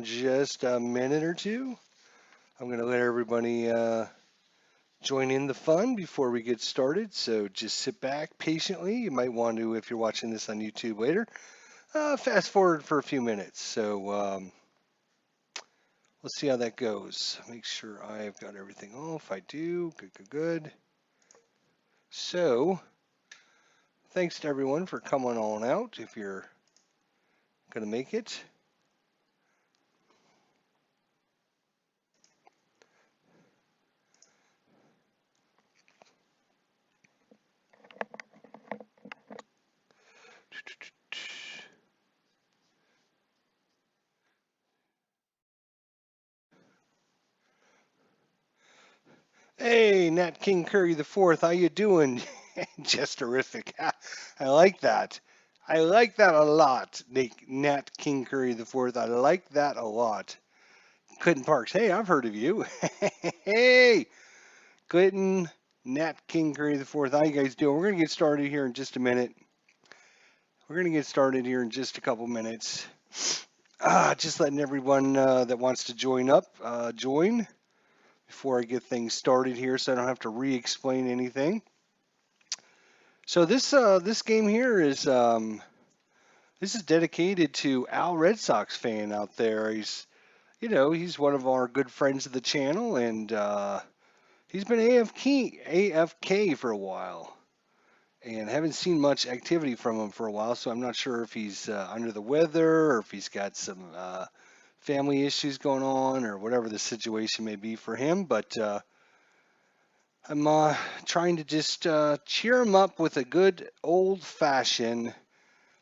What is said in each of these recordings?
just a minute or two. I'm going to let everybody join in the fun before we get started. So just sit back patiently. You might want to, if you're watching this on YouTube later, fast forward for a few minutes. So let's see how that goes. Make sure I've got everything off. I do. Good. So thanks to everyone for coming on out if you're going to make it. Hey, Nat King Curry the Fourth, how you doing? Just terrific. I like that. I like that a lot, Nat King Curry the Fourth. I like that a lot. Clinton Parks, hey, I've heard of you. Hey, Clinton, Nat King Curry the Fourth, how you guys doing? We're gonna get started here in just a minute. We're gonna get started here in just a couple minutes. Just letting everyone that wants to join up join before I get things started here, so I don't have to re-explain anything. So this game here is this is dedicated to Al Red Sox fan out there. He's one of our good friends of the channel, and he's been AFK for a while, and haven't seen much activity from him for a while. So I'm not sure if he's under the weather or if he's got some family issues going on or whatever the situation may be for him. But I'm trying to just cheer him up with a good old-fashioned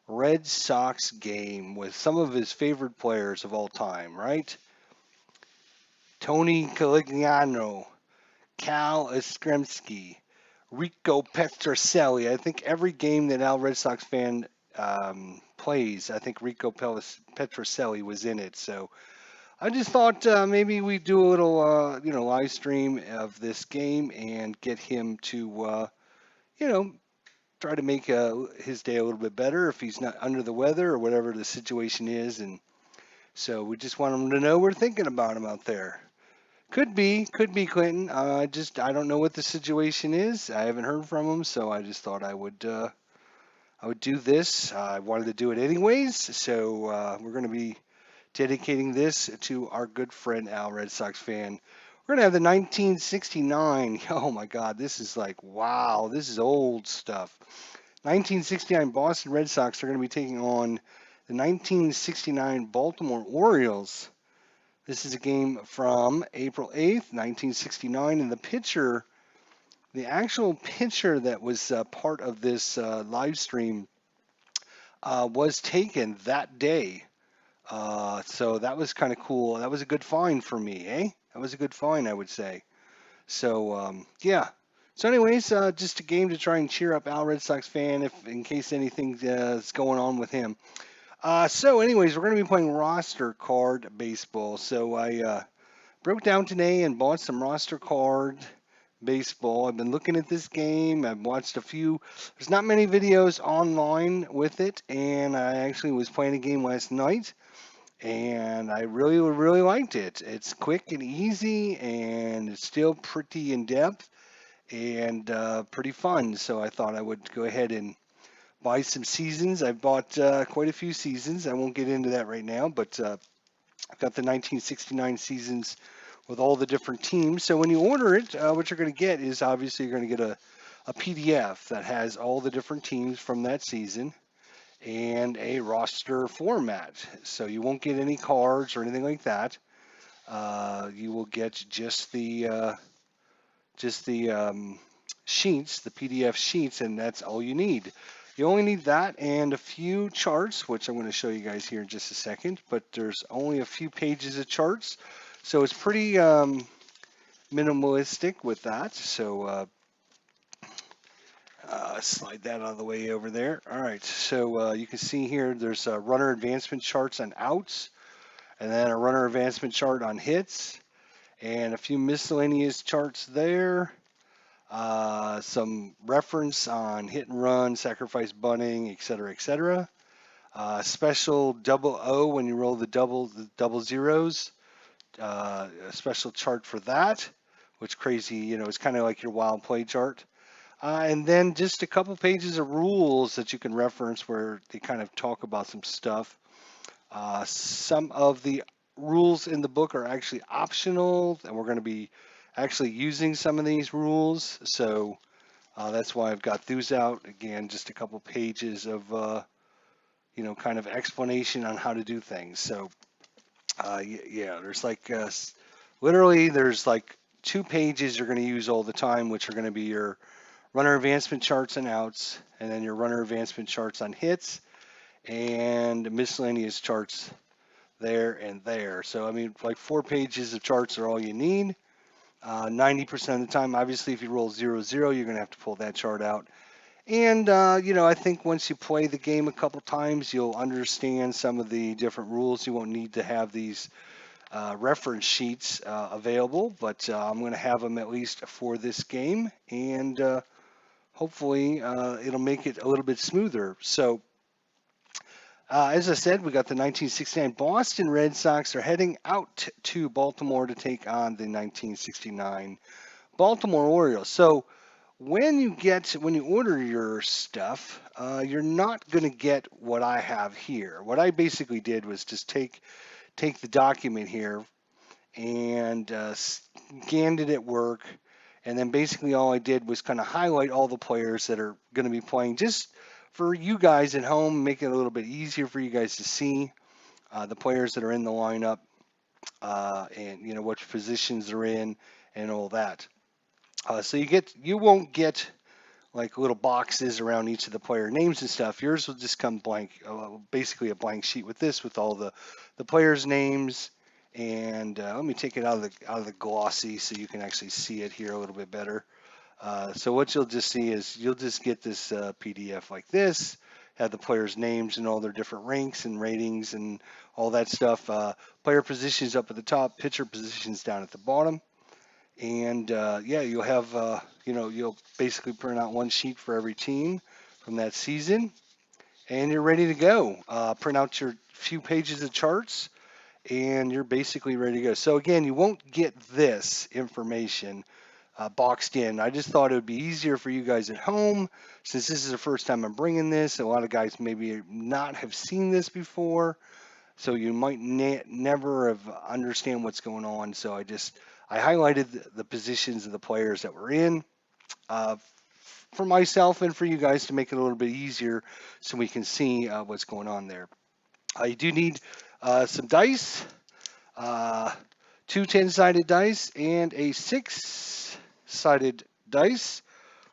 Red Sox game with some of his favorite players of all time, right? Tony Caligliano, Cal Yastrzemski, Rico Petrocelli. I think every game that Al Red Sox fan plays, I think Rico Petrocelli was in it. So I just thought maybe we do a little, live stream of this game and get him to, try to make his day a little bit better if he's not under the weather or whatever the situation is. And so we just want him to know we're thinking about him out there. Could be Clinton. I don't know what the situation is. I haven't heard from him, so I just thought I would do this. I wanted to do it anyways, so we're going to be dedicating this to our good friend Al Red Sox fan. We're going to have the 1969. Oh my God, this is like, wow, this is old stuff. 1969 Boston Red Sox are going to be taking on the 1969 Baltimore Orioles. This is a game from April 8th, 1969, and the actual pitcher that was part of this live stream was taken that day. So that was kind of cool. That was a good find for me, eh? That was a good find, I would say. So, yeah. So anyways, just a game to try and cheer up Al Red Sox fan in case anything is going on with him. So anyways, we're going to be playing roster card baseball. So I broke down today and bought some roster card baseball. I've been looking at this game. I've watched a few. There's not many videos online with it, and I actually was playing a game last night, and I really liked it. It's quick and easy, and it's still pretty in depth and pretty fun. So I thought I would go ahead and buy some seasons. I've bought quite a few seasons. I won't get into that right now, but I've got the 1969 seasons with all the different teams. So when you order it, what you're going to get is obviously you're going to get a PDF that has all the different teams from that season and a roster format. So you won't get any cards or anything like that. You will get just the sheets, the PDF sheets, and that's all you need. You only need that and a few charts, which I'm going to show you guys here in just a second, but there's only a few pages of charts. So it's pretty minimalistic with that. So slide that out of the way over there. All right, so you can see here there's runner advancement charts on outs, and then a runner advancement chart on hits, and a few miscellaneous charts there. Some reference on hit and run, sacrifice bunting, etc., etc. Special double O when you roll the double zeros. A special chart for that, which crazy, it's kind of like your wild play chart. And then just a couple pages of rules that you can reference where they kind of talk about some stuff. Some of the rules in the book are actually optional, and we're going to be actually using some of these rules. So that's why I've got those out. Again, just a couple pages of, kind of explanation on how to do things. So, yeah, there's like literally there's like 2 pages you're going to use all the time, which are going to be your runner advancement charts and outs, and then your runner advancement charts on hits, and miscellaneous charts there and there. So, I mean, like 4 pages of charts are all you need. 90% of the time, obviously, if you roll 0-0, you're going to have to pull that chart out. And, I think once you play the game a couple times, you'll understand some of the different rules. You won't need to have these reference sheets available, but I'm going to have them at least for this game. And hopefully, it'll make it a little bit smoother. So, as I said, we got the 1969 Boston Red Sox are heading out to Baltimore to take on the 1969 Baltimore Orioles. So when you order your stuff, you're not going to get what I have here. What I basically did was just take the document here and scanned it at work, and then basically all I did was kind of highlight all the players that are going to be playing, just for you guys at home, make it a little bit easier for you guys to see the players that are in the lineup, and which positions they're in and all that. So you won't get like little boxes around each of the player names and stuff. Yours will just come blank, basically a blank sheet with this, with all the players' names. And let me take it out of the glossy so you can actually see it here a little bit better. So what you'll just see is you'll just get this PDF like this, have the players' names and all their different ranks and ratings and all that stuff. Player positions up at the top, pitcher positions down at the bottom. And yeah, you'll have, you'll basically print out one sheet for every team from that season, and you're ready to go. Print out your few pages of charts, and you're basically ready to go. So again, you won't get this information boxed in. I just thought it would be easier for you guys at home, since this is the first time I'm bringing this. A lot of guys maybe not have seen this before, so you might never have understand what's going on. So I highlighted the positions of the players that were in uh, for myself and for you guys to make it a little bit easier so we can see what's going on there. You do need some dice, two 10-sided dice and a 6-sided dice,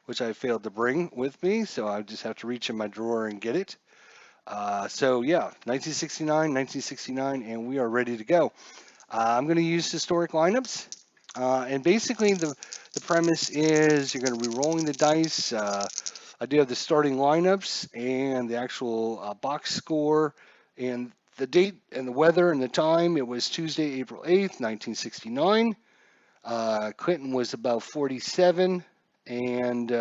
which I failed to bring with me, so I just have to reach in my drawer and get it. So yeah, 1969, and we are ready to go. I'm going to use historic lineups, and basically the premise is you're going to be rolling the dice. I do have the starting lineups and the actual box score and the date and the weather and the time. It was Tuesday, April 8th, 1969. Clinton was about 47, and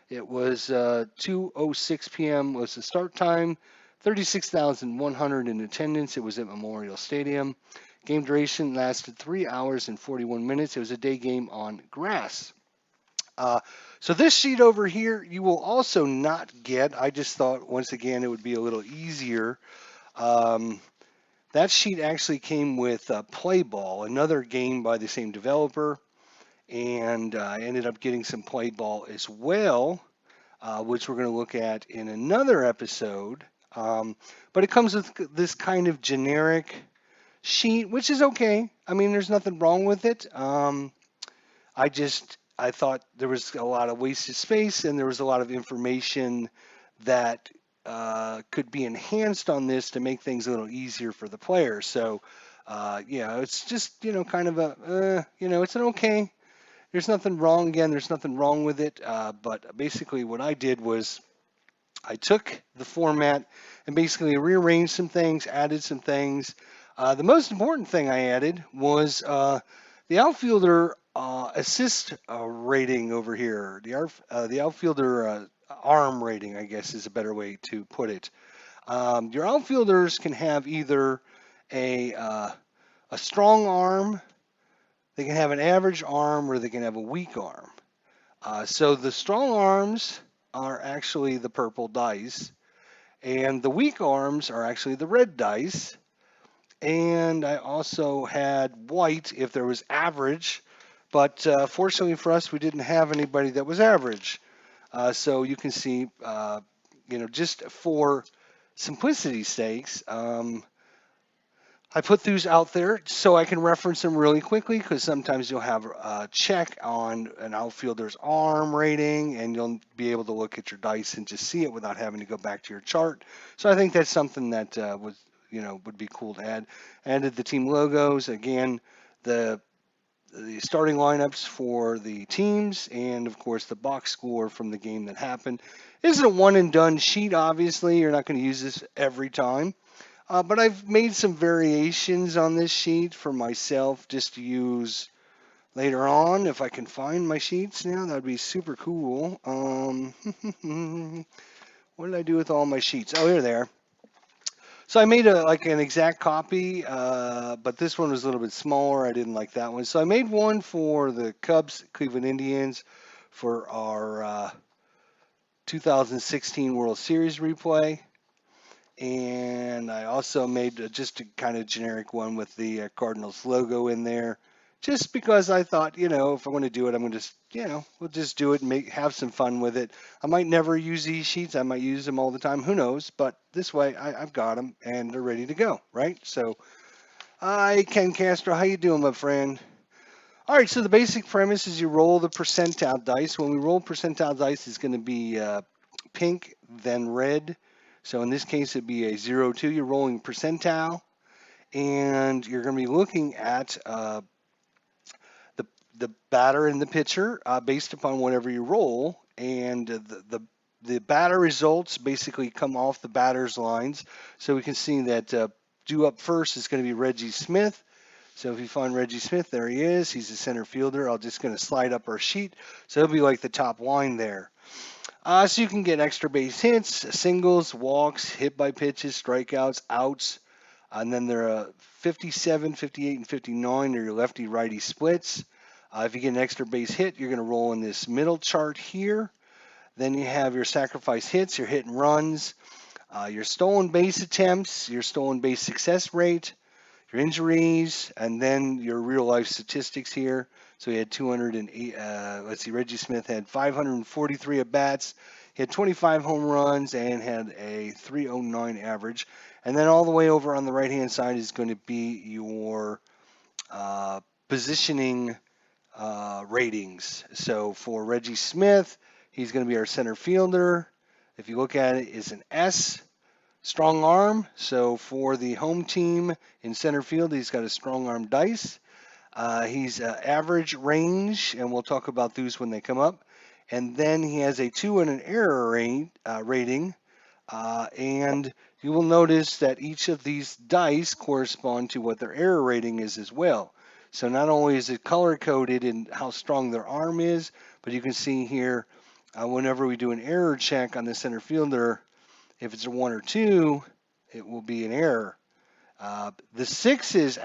it was 2:06 p.m. was the start time. 36,100 in attendance. It was at Memorial Stadium. Game duration lasted 3 hours and 41 minutes. It was a day game on grass. So this sheet over here, you will also not get. I just thought, once again, it would be a little easier. That sheet actually came with Play Ball, another game by the same developer. And I ended up getting some Play Ball as well, which we're going to look at in another episode. But it comes with this kind of generic sheet, which is okay. I mean, there's nothing wrong with it. I thought there was a lot of wasted space, and there was a lot of information that could be enhanced on this to make things a little easier for the player. So, yeah, it's just, kind of it's an okay. There's nothing wrong. Again, there's nothing wrong with it. But basically what I did was I took the format and basically rearranged some things, added some things. The most important thing I added was the outfielder assist rating over here. The outfielder arm rating, I guess, is a better way to put it. Your outfielders can have either a strong arm, they can have an average arm, or they can have a weak arm. So the strong arms are actually the purple dice, and the weak arms are actually the red dice. And I also had white if there was average, but fortunately for us, we didn't have anybody that was average. So you can see, just for simplicity's sakes, I put these out there so I can reference them really quickly because sometimes you'll have a check on an outfielder's arm rating and you'll be able to look at your dice and just see it without having to go back to your chart. So I think that's something that would be cool to add. Added the team logos again, the starting lineups for the teams, and of course the box score from the game that happened. This is a one and done sheet. Obviously, you're not going to use this every time. But I've made some variations on this sheet for myself just to use later on. If I can find my sheets now, that'd be super cool. What did I do with all my sheets? Oh, here they are. So I made an exact copy, but this one was a little bit smaller. I didn't like that one. So I made one for the Cubs, Cleveland Indians, for our 2016 World Series replay. And I also made just a kind of generic one with the Cardinals logo in there, just because I thought, if I want to do it, I'm going to just, we'll just do it and have some fun with it. I might never use these sheets. I might use them all the time. Who knows? But this way, I've got them and they're ready to go, right? So, hi, Ken Castro. How you doing, my friend? All right, so the basic premise is you roll the percentile dice. When we roll percentile dice, it's going to be pink, then red. So in this case, it'd be a 0-2. You're rolling percentile, and you're going to be looking at the batter and the pitcher based upon whatever you roll, and the batter results basically come off the batter's lines. So we can see that due up first is going to be Reggie Smith. So if you find Reggie Smith, there he is. He's a center fielder. I'm just going to slide up our sheet. So he'll be like the top line there. So you can get extra base hits, singles, walks, hit by pitches, strikeouts, outs. And then there are 57, 58, and 59 are your lefty-righty splits. If you get an extra base hit, you're going to roll in this middle chart here. Then you have your sacrifice hits, your hit and runs, your stolen base attempts, your stolen base success rate, your injuries, and then your real life statistics here. So he had 208, Reggie Smith had 543 at bats. He had 25 home runs and had a 309 average. And then all the way over on the right hand side is going to be your positioning ratings. So for Reggie Smith, he's going to be our center fielder. If you look at it, it's an S. Strong arm. So for the home team in center field, he's got a strong arm dice. He's average range, and we'll talk about those when they come up. And then he has a 2 and an error rating. And you will notice that each of these dice correspond to what their error rating is as well. So not only is it color coded in how strong their arm is, but you can see here whenever we do an error check on the center fielder, if it's a 1 or 2, it will be an error. The sixes,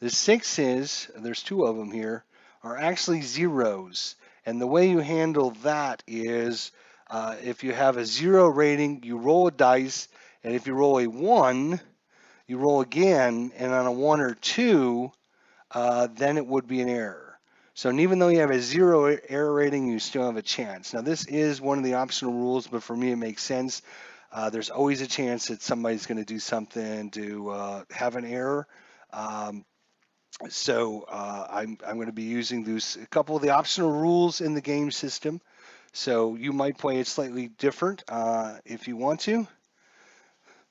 there's 2 of them here, are actually zeros. And the way you handle that is if you have a 0 rating, you roll a dice, and if you roll a 1, you roll again, and on a 1 or 2, then it would be an error. So even though you have a 0 error rating, you still have a chance. Now this is one of the optional rules, but for me it makes sense. There's always a chance that somebody's going to do something to have an error. So I'm going to be using a couple of the optional rules in the game system. So you might play it slightly different if you want to.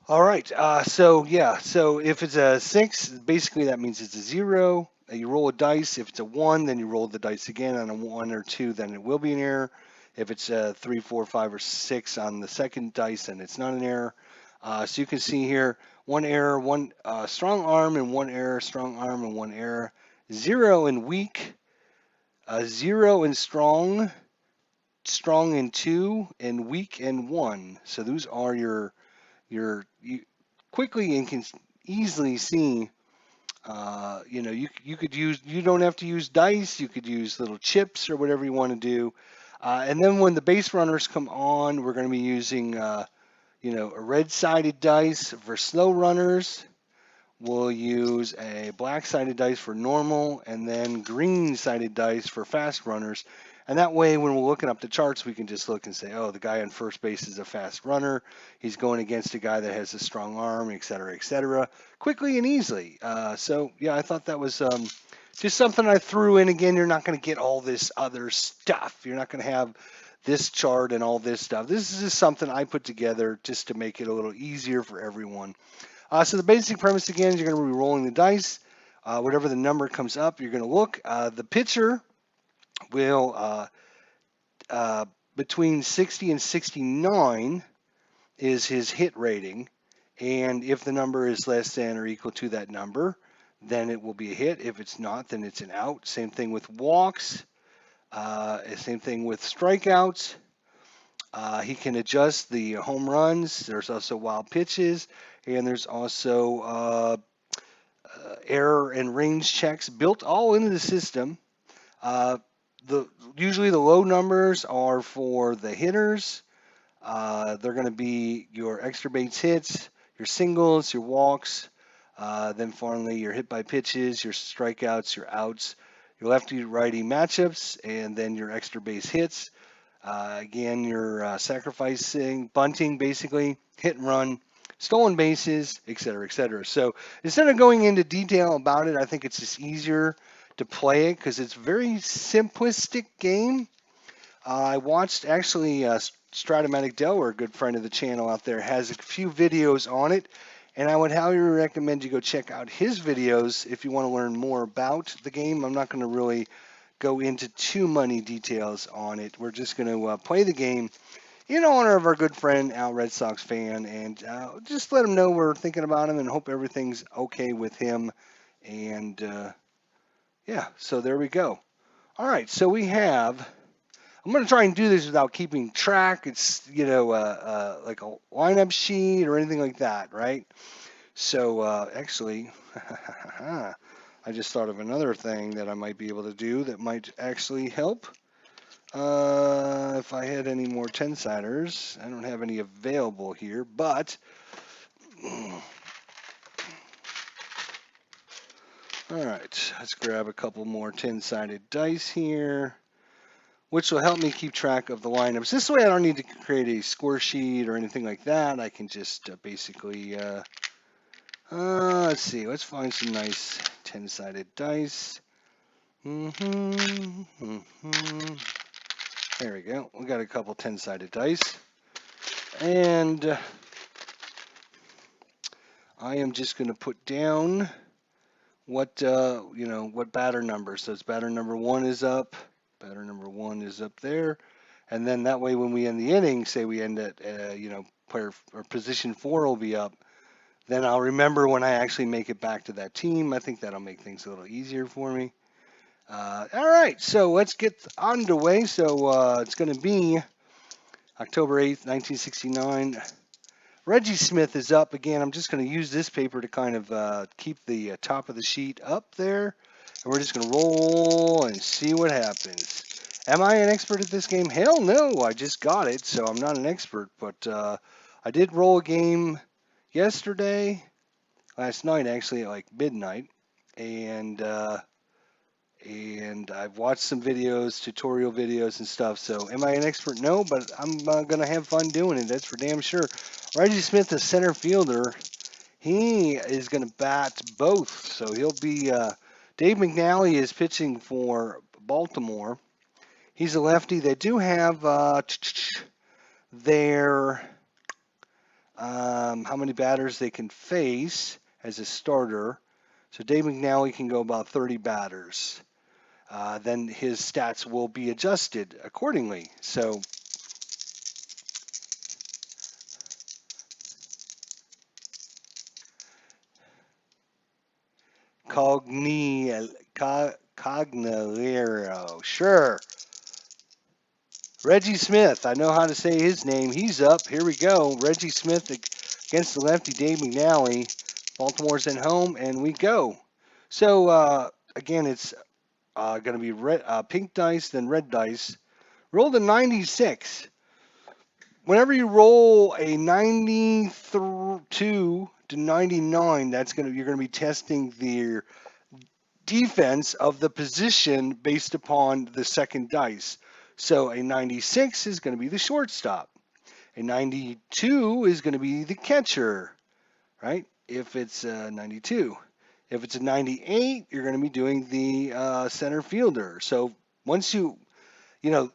All right, so if it's a 6, basically that means it's a 0. You roll a dice. If it's a 1, then you roll the dice again. On a 1 or 2, then it will be an error. If it's a 3, 4, 5, or 6 on the second dice, then it's not an error. So you can see here, 1 error, 1 strong arm, and 1 error, strong arm, and 1 error. 0 and weak, 0 and strong, strong and 2, and weak and 1. So those are your you quickly and can easily see. You could use. You don't have to use dice. You could use little chips or whatever you want to do. And then when the base runners come on, we're going to be using a red-sided dice for slow runners. We'll use a black-sided dice for normal, and then green-sided dice for fast runners. And that way, when we're looking up the charts, we can just look and say, oh, the guy on first base is a fast runner. He's going against a guy that has a strong arm, et cetera, quickly and easily. Yeah, I thought that was just something I threw in. Again, you're not going to get all this other stuff. You're not going to have this chart and all this stuff. This is just something I put together just to make it a little easier for everyone. So the basic premise again is you're going to be rolling the dice. Whatever the number comes up, you're going to look. The pitcher will between 60 and 69 is his hit rating, and if the number is less than or equal to that number, then it will be a hit. If it's not, then it's an out. Same thing with walks. Same thing with strikeouts. He can adjust the home runs. There's also wild pitches, and there's also error and range checks built all into the system. Usually the low numbers are for the hitters. They're going to be your extra base hits, your singles, your walks, then finally your hit by pitches, your strikeouts, your outs, your lefty-righty matchups, and then your extra base hits. Again, your sacrificing, bunting, basically, hit and run, stolen bases, et cetera, et cetera. So instead of going into detail about it, I think it's just easier to play it because it's a very simplistic game. I watched actually Stratomatic Delaware, a good friend of the channel out there, has a few videos on it, and I would highly recommend you go check out his videos if you want to learn more about the game. I'm not going to really go into too many details on it. We're just going to play the game in honor of our good friend Al Red Sox fan, and just let him know we're thinking about him and hope everything's okay with him. And yeah, so there we go. All right, so we have. I'm going to try and do this without keeping track. It's like a lineup sheet or anything like that, right? So actually, I just thought of another thing that I might be able to do that might actually help. If I had any more 10-siders, I don't have any available here, but all right, let's grab a couple more 10-sided dice here, which will help me keep track of the lineups. This way I don't need to create a score sheet or anything like that. I can just basically, let's see, let's find some nice 10-sided dice. There we go. We got a couple 10-sided dice. And I am just going to put down what batter number. So it's batter number 1 is up. Batter number 1 is up there. And then that way when we end the inning, say we end at, player or position 4 will be up, then I'll remember when I actually make it back to that team. I think that'll make things a little easier for me. All right, so let's get underway. So it's going to be October 8th, 1969. Reggie Smith is up again. I'm just going to use this paper to kind of keep the top of the sheet up there. And we're just going to roll and see what happens. Am I an expert at this game? Hell no, I just got it, so I'm not an expert. But I did roll a game last night actually at like midnight. And I've watched some videos, tutorial videos and stuff. So am I an expert? No, but I'm going to have fun doing it. That's for damn sure. Reggie Smith, the center fielder, he is going to bat both. So he'll be Dave McNally is pitching for Baltimore. He's a lefty. They do have their how many batters they can face as a starter. So Dave McNally can go about 30 batters. Then his stats will be adjusted accordingly. So Cognilero, sure. Reggie Smith, I know how to say his name. He's up. Here we go. Reggie Smith, against the lefty Dave McNally. Baltimore's at home, and we go. So again, it's going to be pink dice, then red dice. Roll a 96. Whenever you roll a 92 to 99, you're going to be testing the defense of the position based upon the second dice. So a 96 is going to be the shortstop. A 92 is going to be the catcher, right? If it's 92. If it's a 98, you're going to be doing the center fielder. So once you know,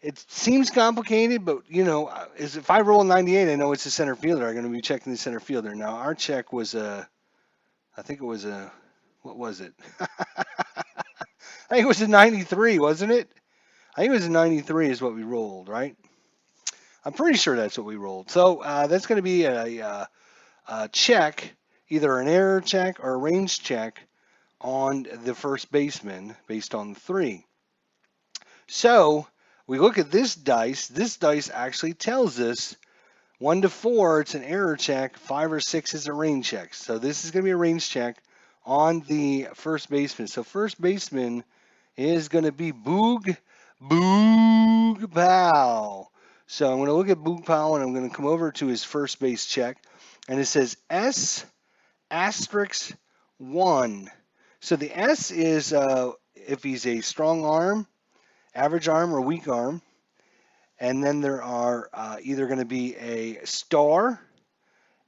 it seems complicated, but if I roll a 98, I know it's a center fielder. I'm going to be checking the center fielder. Now our check was I think it was what was it? I think it was a 93, wasn't it? I think it was a 93 is what we rolled, right? I'm pretty sure that's what we rolled. So that's going to be a check, either an error check or a range check on the first baseman based on the 3. So we look at this dice. This dice actually tells us 1 to 4, it's an error check. 5 or 6 is a range check. So this is going to be a range check on the first baseman. So first baseman is going to be Boog Powell. So I'm going to look at Boog Powell, and I'm going to come over to his first base check, and it says S asterisk 1. So the S is if he's a strong arm, average arm, or weak arm. And then there are either going to be a star,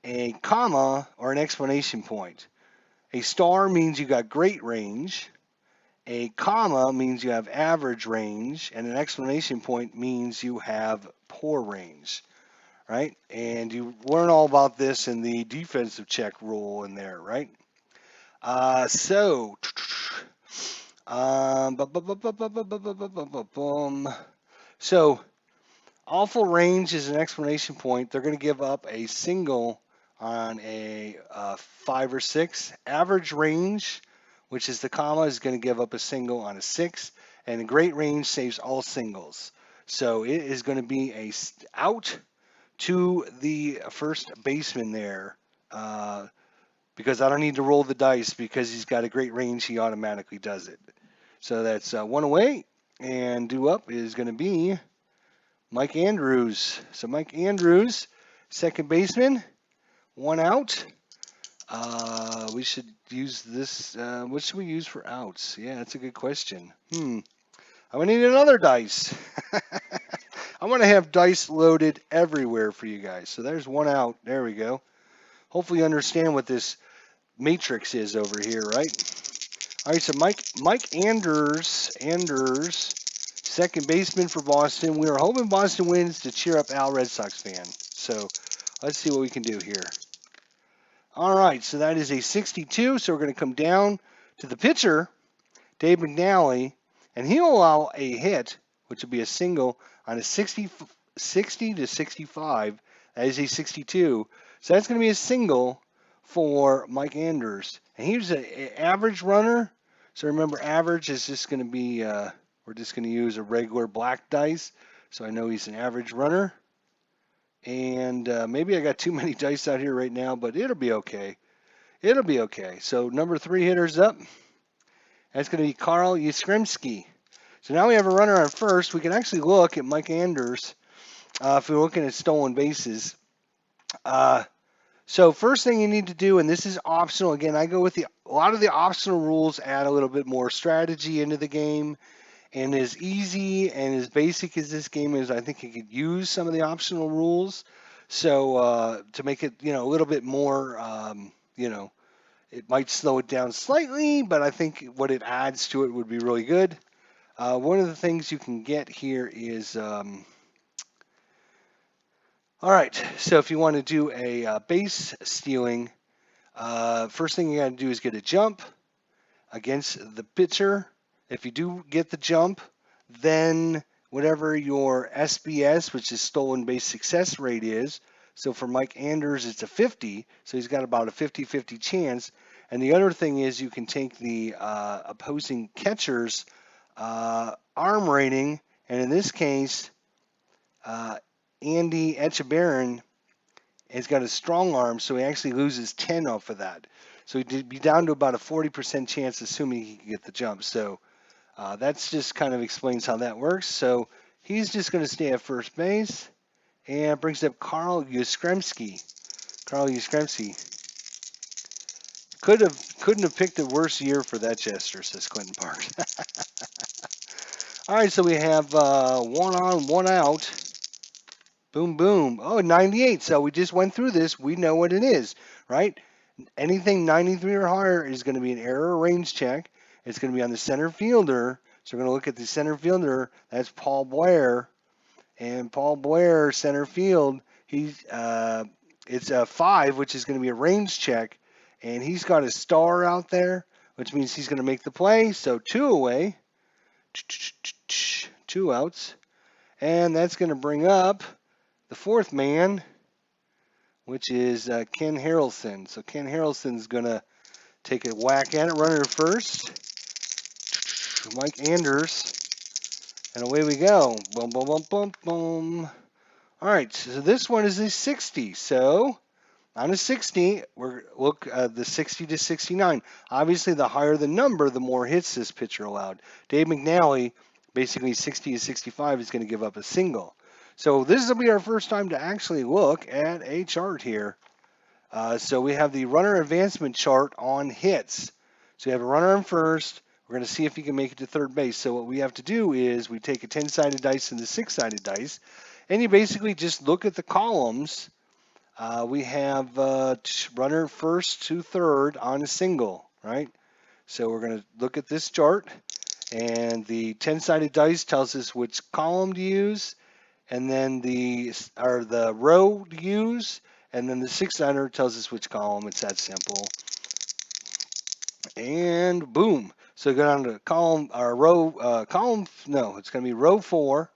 a comma, or an exclamation point. A star means you got great range. A comma means you have average range. And an exclamation point means you have poor range, right? And you learn all about this in the defensive check rule in there, right? So awful range is an exclamation point. They're going to give up a single on a 5 or 6. Average range, which is the comma, is going to give up a single on a 6. And a great range saves all singles. So it is going to be a out to the first baseman there. Because I don't need to roll the dice because he's got a great range. He automatically does it. So that's 1 away. And due up is going to be Mike Andrews. So Mike Andrews, second baseman, 1 out. We should use this. What should we use for outs? Yeah, that's a good question. I'm going to need another dice. I'm going to have dice loaded everywhere for you guys. So there's 1 out. There we go. Hopefully you understand what this matrix is over here, right? All right, so Mike Anders, second baseman for Boston. We are hoping Boston wins to cheer up Al Red Sox fan. So let's see what we can do here. All right, so that is a 62. So we're going to come down to the pitcher, Dave McNally, and he'll allow a hit, which will be a single on a 60 to 65. That is a 62. So that's going to be a single for Mike Anders. And he's an average runner. So remember, average is just going to be, we're just going to use a regular black dice. So I know he's an average runner. And maybe I got too many dice out here right now, but it'll be okay. It'll be okay. So number 3 hitter's up. That's going to be Carl Yastrzemski. So now we have a runner on first. We can actually look at Mike Anders if we're looking at stolen bases. So first thing you need to do, and this is optional. Again, I go with a lot of the optional rules add a little bit more strategy into the game. And as easy and as basic as this game is, I think you could use some of the optional rules. So to make it, a little bit more, it might slow it down slightly, but I think what it adds to it would be really good. One of the things you can get here is, all right, so if you want to do a base stealing, first thing you got to do is get a jump against the pitcher. If you do get the jump, then whatever your SBS, which is stolen base success rate is, so for Mike Anders, it's a 50, so he's got about a 50-50 chance. And the other thing is you can take the opposing catcher's arm rating, and in this case, Andy Etchebarren He's got a strong arm, so he actually loses 10 off of that. So he'd be down to about a 40% chance, assuming he can get the jump. So that's just kind of explains how that works. So he's just going to stay at first base, and brings up Carl Yastrzemski. Carl Yastrzemski couldn't have picked a worse year for that gesture, says Clinton Parks. All right, so we have one on, one out. Boom, boom. Oh, 98. So we just went through this. We know what it is, right? Anything 93 or higher is going to be an error or range check. It's going to be on the center fielder. So we're going to look at the center fielder. That's Paul Blair. And Paul Blair, center field, it's a 5, which is going to be a range check. And he's got a star out there, which means he's going to make the play. So 2 away. 2 outs. And that's going to bring up the fourth man, which is Ken Harrelson. So Ken Harrelson's going to take a whack at it, runner to first. Mike Anders. And away we go. Boom, boom, boom, boom, boom. All right, so this one is a 60. So on a 60, look the 60 to 69. Obviously, the higher the number, the more hits this pitcher allowed. Dave McNally, basically 60 to 65, is going to give up a single. So this will be our first time to actually look at a chart here. So we have the runner advancement chart on hits. So you have a runner on first. We're going to see if he can make it to third base. So what we have to do is we take a 10-sided dice and the 6-sided dice, and you basically just look at the columns. We have runner first to third on a single, right? So we're going to look at this chart, and the 10-sided dice tells us which column to use, and then the row to use, and then the 6-sided tells us which column. It's that simple. And boom. So go down to column or row no, it's going to be row 4.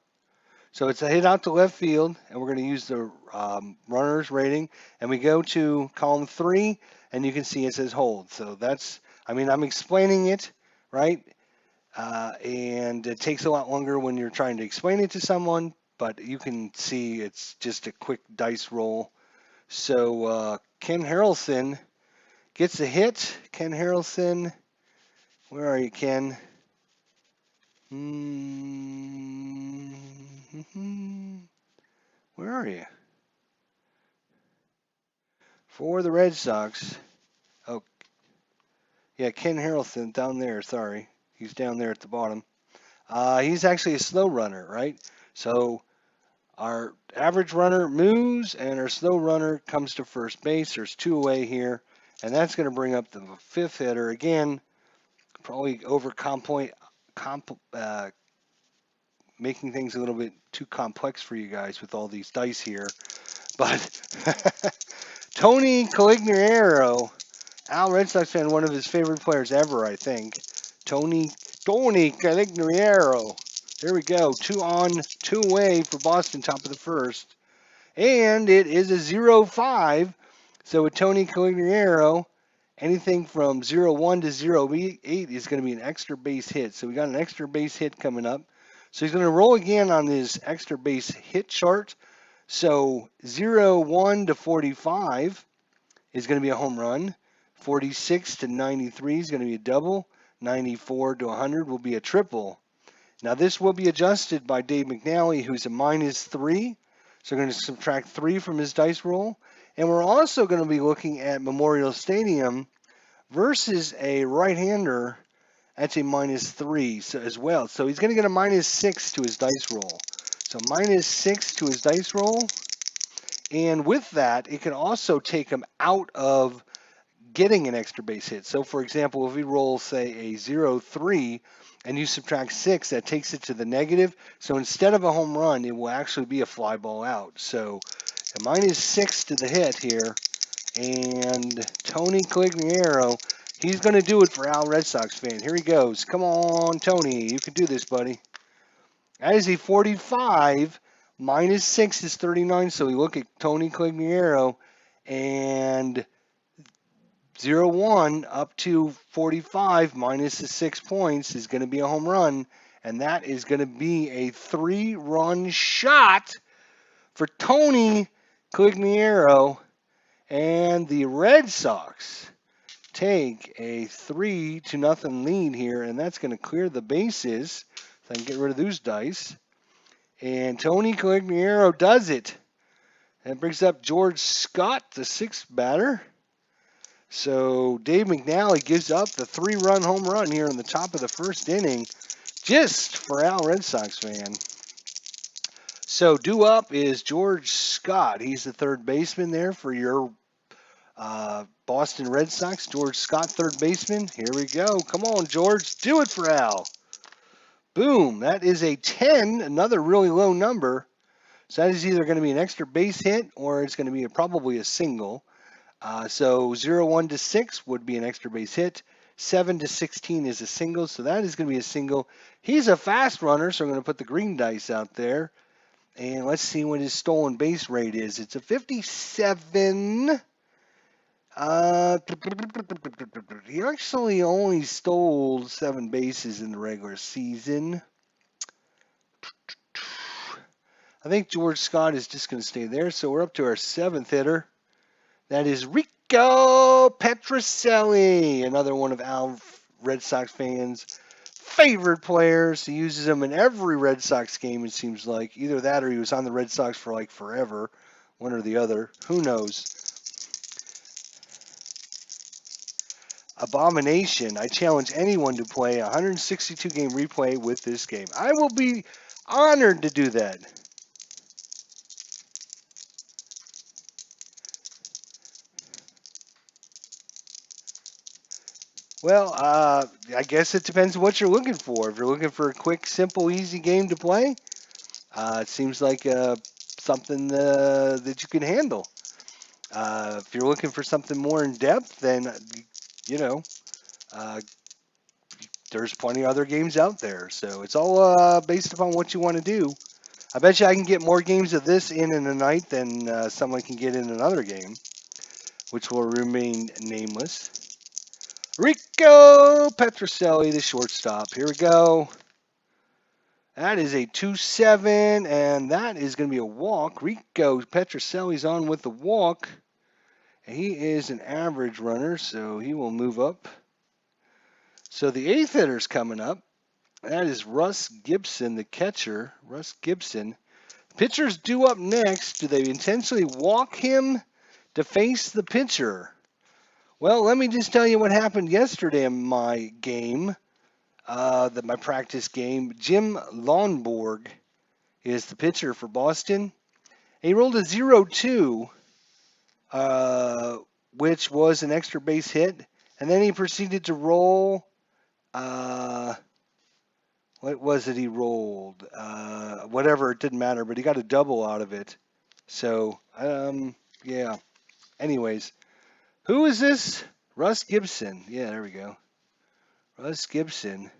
So it's a hit out to left field, and we're going to use the runner's rating. And we go to column 3, and you can see it says hold. So that's, I'm explaining it, right? And it takes a lot longer when you're trying to explain it to someone, but you can see it's just a quick dice roll. So Ken Harrelson gets a hit. Ken Harrelson, where are you, Ken? Where are you? For the Red Sox. Oh, yeah, Ken Harrelson down there. Sorry, he's down there at the bottom. He's actually a slow runner, right? So our average runner moves, and our slow runner comes to first base. There's 2 away here, and that's going to bring up the 5th hitter again. Probably making things a little bit too complex for you guys with all these dice here. But Tony Calignero, Al Red Sox fan, one of his favorite players ever, I think. Tony Calignero. There we go. 2 on, 2 away for Boston, top of the first. And it is a 0-5. So with Tony Calignero, anything from 0-1 to 0-8 is going to be an extra base hit. So we got an extra base hit coming up. So he's going to roll again on his extra base hit chart. So 0-1 to 45 is going to be a home run. 46 to 93 is going to be a double. 94 to 100 will be a triple. Now this will be adjusted by Dave McNally, who's a -3. So we're going to subtract 3 from his dice roll. And we're also going to be looking at Memorial Stadium versus a right-hander. That's a -3 as well. So he's going to get a -6 to his dice roll. So -6 to his dice roll. And with that, it can also take him out of getting an extra base hit. So for example, if we roll, say, a 0-3 and you subtract 6, that takes it to the negative. So instead of a home run, it will actually be a fly ball out. So a -6 to the hit here. And Tony Calignero, he's going to do it for Al Red Sox fan. Here he goes. Come on, Tony. You can do this, buddy. That is a 45. -6 is 39. So we look at Tony Calignero, and 0-1 up to 45 minus the 6 points is going to be a home run. And that is going to be a 3-run shot for Tony Cogliero, and the Red Sox take a 3-0 lead here, and that's going to clear the bases. So I can get rid of those dice. And Tony Cogliero does it. That brings up George Scott, the sixth batter. So Dave McNally gives up the 3-run home run here in the top of the first inning, just for Al Red Sox fan. So due up is George Scott. He's the third baseman there for your Boston Red Sox. George Scott, third baseman. Here we go. Come on, George. Do it for Al. Boom. That is a 10, another really low number. So that is either going to be an extra base hit or it's going to be probably a single. So 0-1 to 6 would be an extra base hit. 7 to 16 is a single, so that is going to be a single. He's a fast runner, so I'm going to put the green dice out there. And let's see what his stolen base rate is. It's a 57. He actually only stole 7 bases in the regular season. I think George Scott is just going to stay there. So we're up to our 7th hitter. That is Rico Petrocelli, another one of Al Red Sox fans' favorite players. He uses him in every Red Sox game, it seems like. Either that or he was on the Red Sox for like forever. One or the other. Who knows? Abomination. I challenge anyone to play a 162-game replay with this game. I will be honored to do that. Well, I guess it depends on what you're looking for. If you're looking for a quick, simple, easy game to play, it seems like something that you can handle. If you're looking for something more in depth, then, you know, there's plenty of other games out there. So it's all based upon what you want to do. I bet you I can get more games of this in a night than someone can get in another game, which will remain nameless. Rico Petrocelli, the shortstop. Here we go. That is a 2-7, and that is going to be a walk. Rico Petrocelli's on with the walk. He is an average runner, so he will move up. So the 8th hitter's coming up. That is Russ Gibson, the catcher. Russ Gibson. Pitcher's due up next. Do they intentionally walk him to face the pitcher? Well, let me just tell you what happened yesterday in my game, my practice game. Jim Lonborg is the pitcher for Boston. He rolled a 0-2, which was an extra base hit, and then he proceeded to roll. What was it he rolled? Whatever, it didn't matter, but he got a double out of it. So, yeah. Anyways. Who is this? Russ Gibson. Yeah, there we go. Russ Gibson.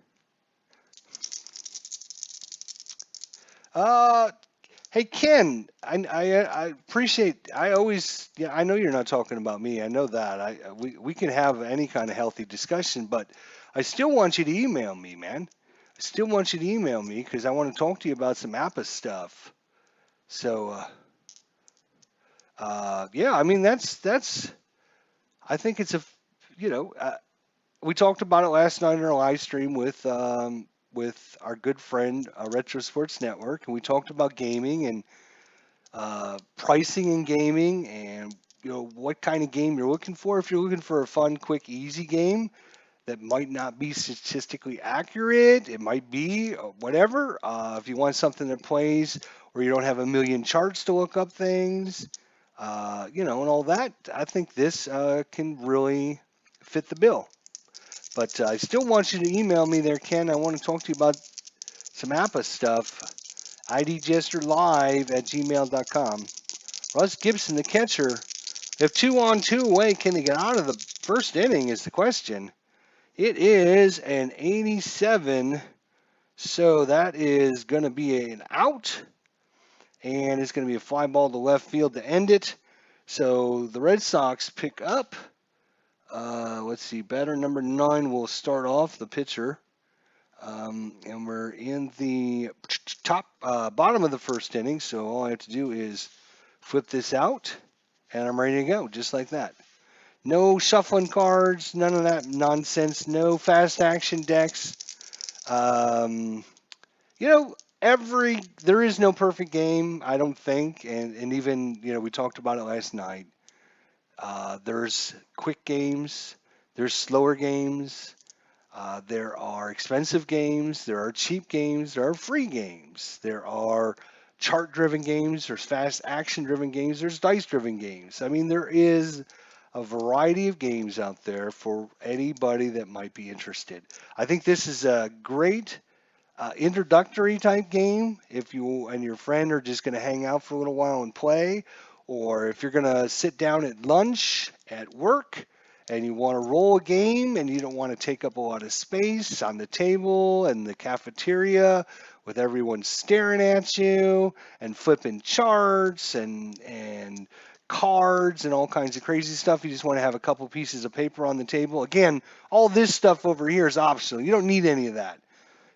Hey Ken, I appreciate. I always, yeah, I know you're not talking about me. I know that. We can have any kind of healthy discussion, but I still want you to email me, man. I still want you to email me because I want to talk to you about some APA stuff. So, yeah, I mean that's. I think it's a, we talked about it last night in our live stream with our good friend Retro Sports Network, and we talked about gaming and pricing in gaming, and what kind of game you're looking for. If you're looking for a fun, quick, easy game that might not be statistically accurate, it might be whatever. If you want something that plays where you don't have a million charts to look up things, and all that, I think this can really fit the bill. But I still want you to email me there, Ken. I want to talk to you about some APA stuff. idjesterlive@gmail.com. Russ Gibson, the catcher. If 2-on-2 away, can they get out of the first inning is the question. It is an 87, so that is going to be an out, and it's going to be a fly ball to left field to end it. So the Red Sox pick up. Let's see, batter number 9 will start off, the pitcher. And we're in the bottom of the first inning, so all I have to do is Flip this out, and I'm ready to go, just like that. No shuffling cards, none of that nonsense. No fast action decks. Um, you know, there is no perfect game, I don't think, and even we talked about it last night. There's quick games, there's slower games, there are expensive games, there are cheap games, there are free games, there are chart-driven games, there's fast action-driven games, there's dice-driven games. I mean, there is a variety of games out there for anybody that might be interested. I think this is a great introductory type game if you and your friend are just going to hang out for a little while and play, or if you're going to sit down at lunch at work and you want to roll a game and you don't want to take up a lot of space on the table and the cafeteria with everyone staring at you and flipping charts and cards and all kinds of crazy stuff. You just want to have a couple pieces of paper on the table. Again, all this stuff over here is optional. You don't need any of that.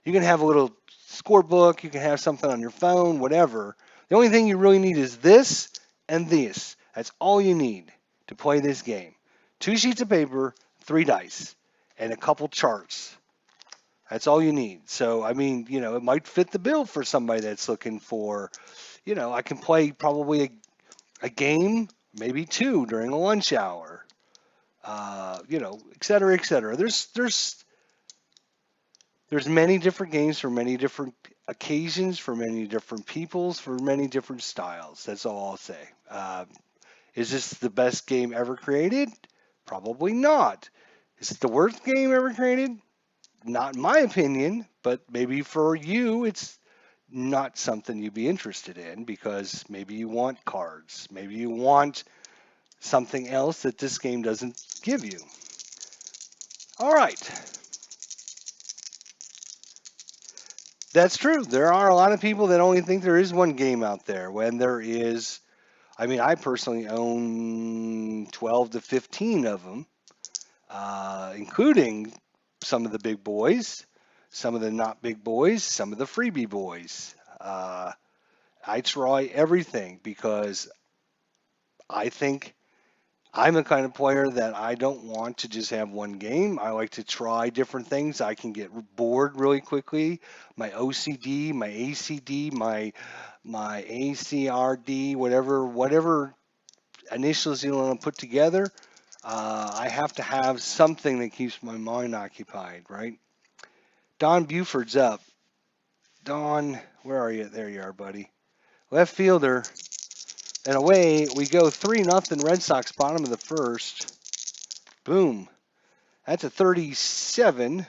You can have a little scorebook, you can have something on your phone, whatever. The only thing you really need is this and this. That's all you need to play this game. 2 sheets of paper, 3 dice, and a couple charts. That's all you need. So, I mean, it might fit the bill for somebody that's looking for, I can play probably a game, maybe 2 during a lunch hour, et cetera, et cetera. There's many different games for many different occasions, for many different peoples, for many different styles. That's all I'll say. Is this the best game ever created? Probably not. Is it the worst game ever created? Not in my opinion, but maybe for you, it's not something you'd be interested in because maybe you want cards. Maybe you want something else that this game doesn't give you. All right. That's true. There are a lot of people that only think there is one game out there when there is. I mean, I personally own 12 to 15 of them, including some of the big boys, some of the not big boys, some of the freebie boys. I try everything because I think I'm the kind of player that I don't want to just have one game. I like to try different things. I can get bored really quickly. My OCD, my ACD, my ACRD, whatever initials you want to put together, I have to have something that keeps my mind occupied, right? Don Buford's up. Don, where are you? There you are, buddy. Left fielder. And away we go 3-0 Red Sox, bottom of the first. Boom. That's a 37.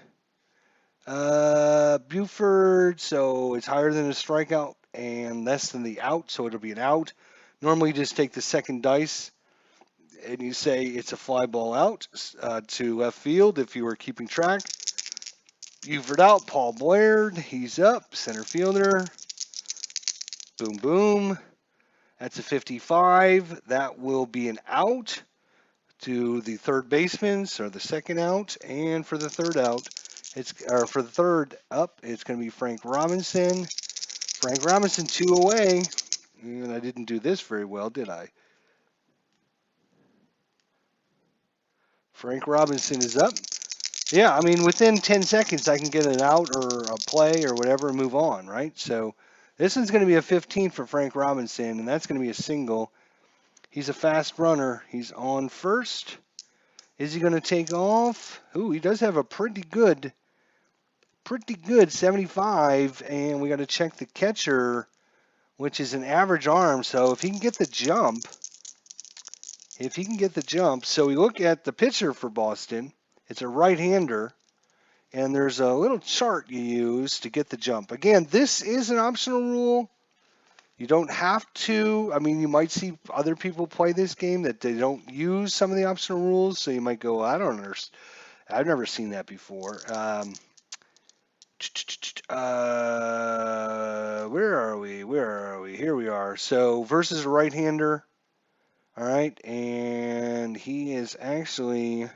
Buford, so it's higher than a strikeout and less than the out, so it'll be an out. Normally you just take the second dice and you say it's a fly ball out to left field if you were keeping track. Buford out, Paul Blaird, he's up, center fielder. Boom, boom. That's a 55. That will be an out to the third baseman, so the second out, and for the third out, for the third up, it's going to be Frank Robinson. Frank Robinson 2 away, and I didn't do this very well, did I? Frank Robinson is up. Yeah, I mean, within 10 seconds, I can get an out or a play or whatever and move on, right? So this one's going to be a 15 for Frank Robinson, and that's going to be a single. He's a fast runner. He's on first. Is he going to take off? Ooh, he does have a pretty good 75, and we got to check the catcher, which is an average arm. So if he can get the jump, so we look at the pitcher for Boston. It's a right-hander, and there's a little chart you use to get the jump. Again, this is an optional rule. You don't have to. I mean, you might see other people play this game that they don't use some of the optional rules, so you might go, I don't understand. I've never seen that before. Where are we? Here we are. So versus a right-hander. All right, and he is actually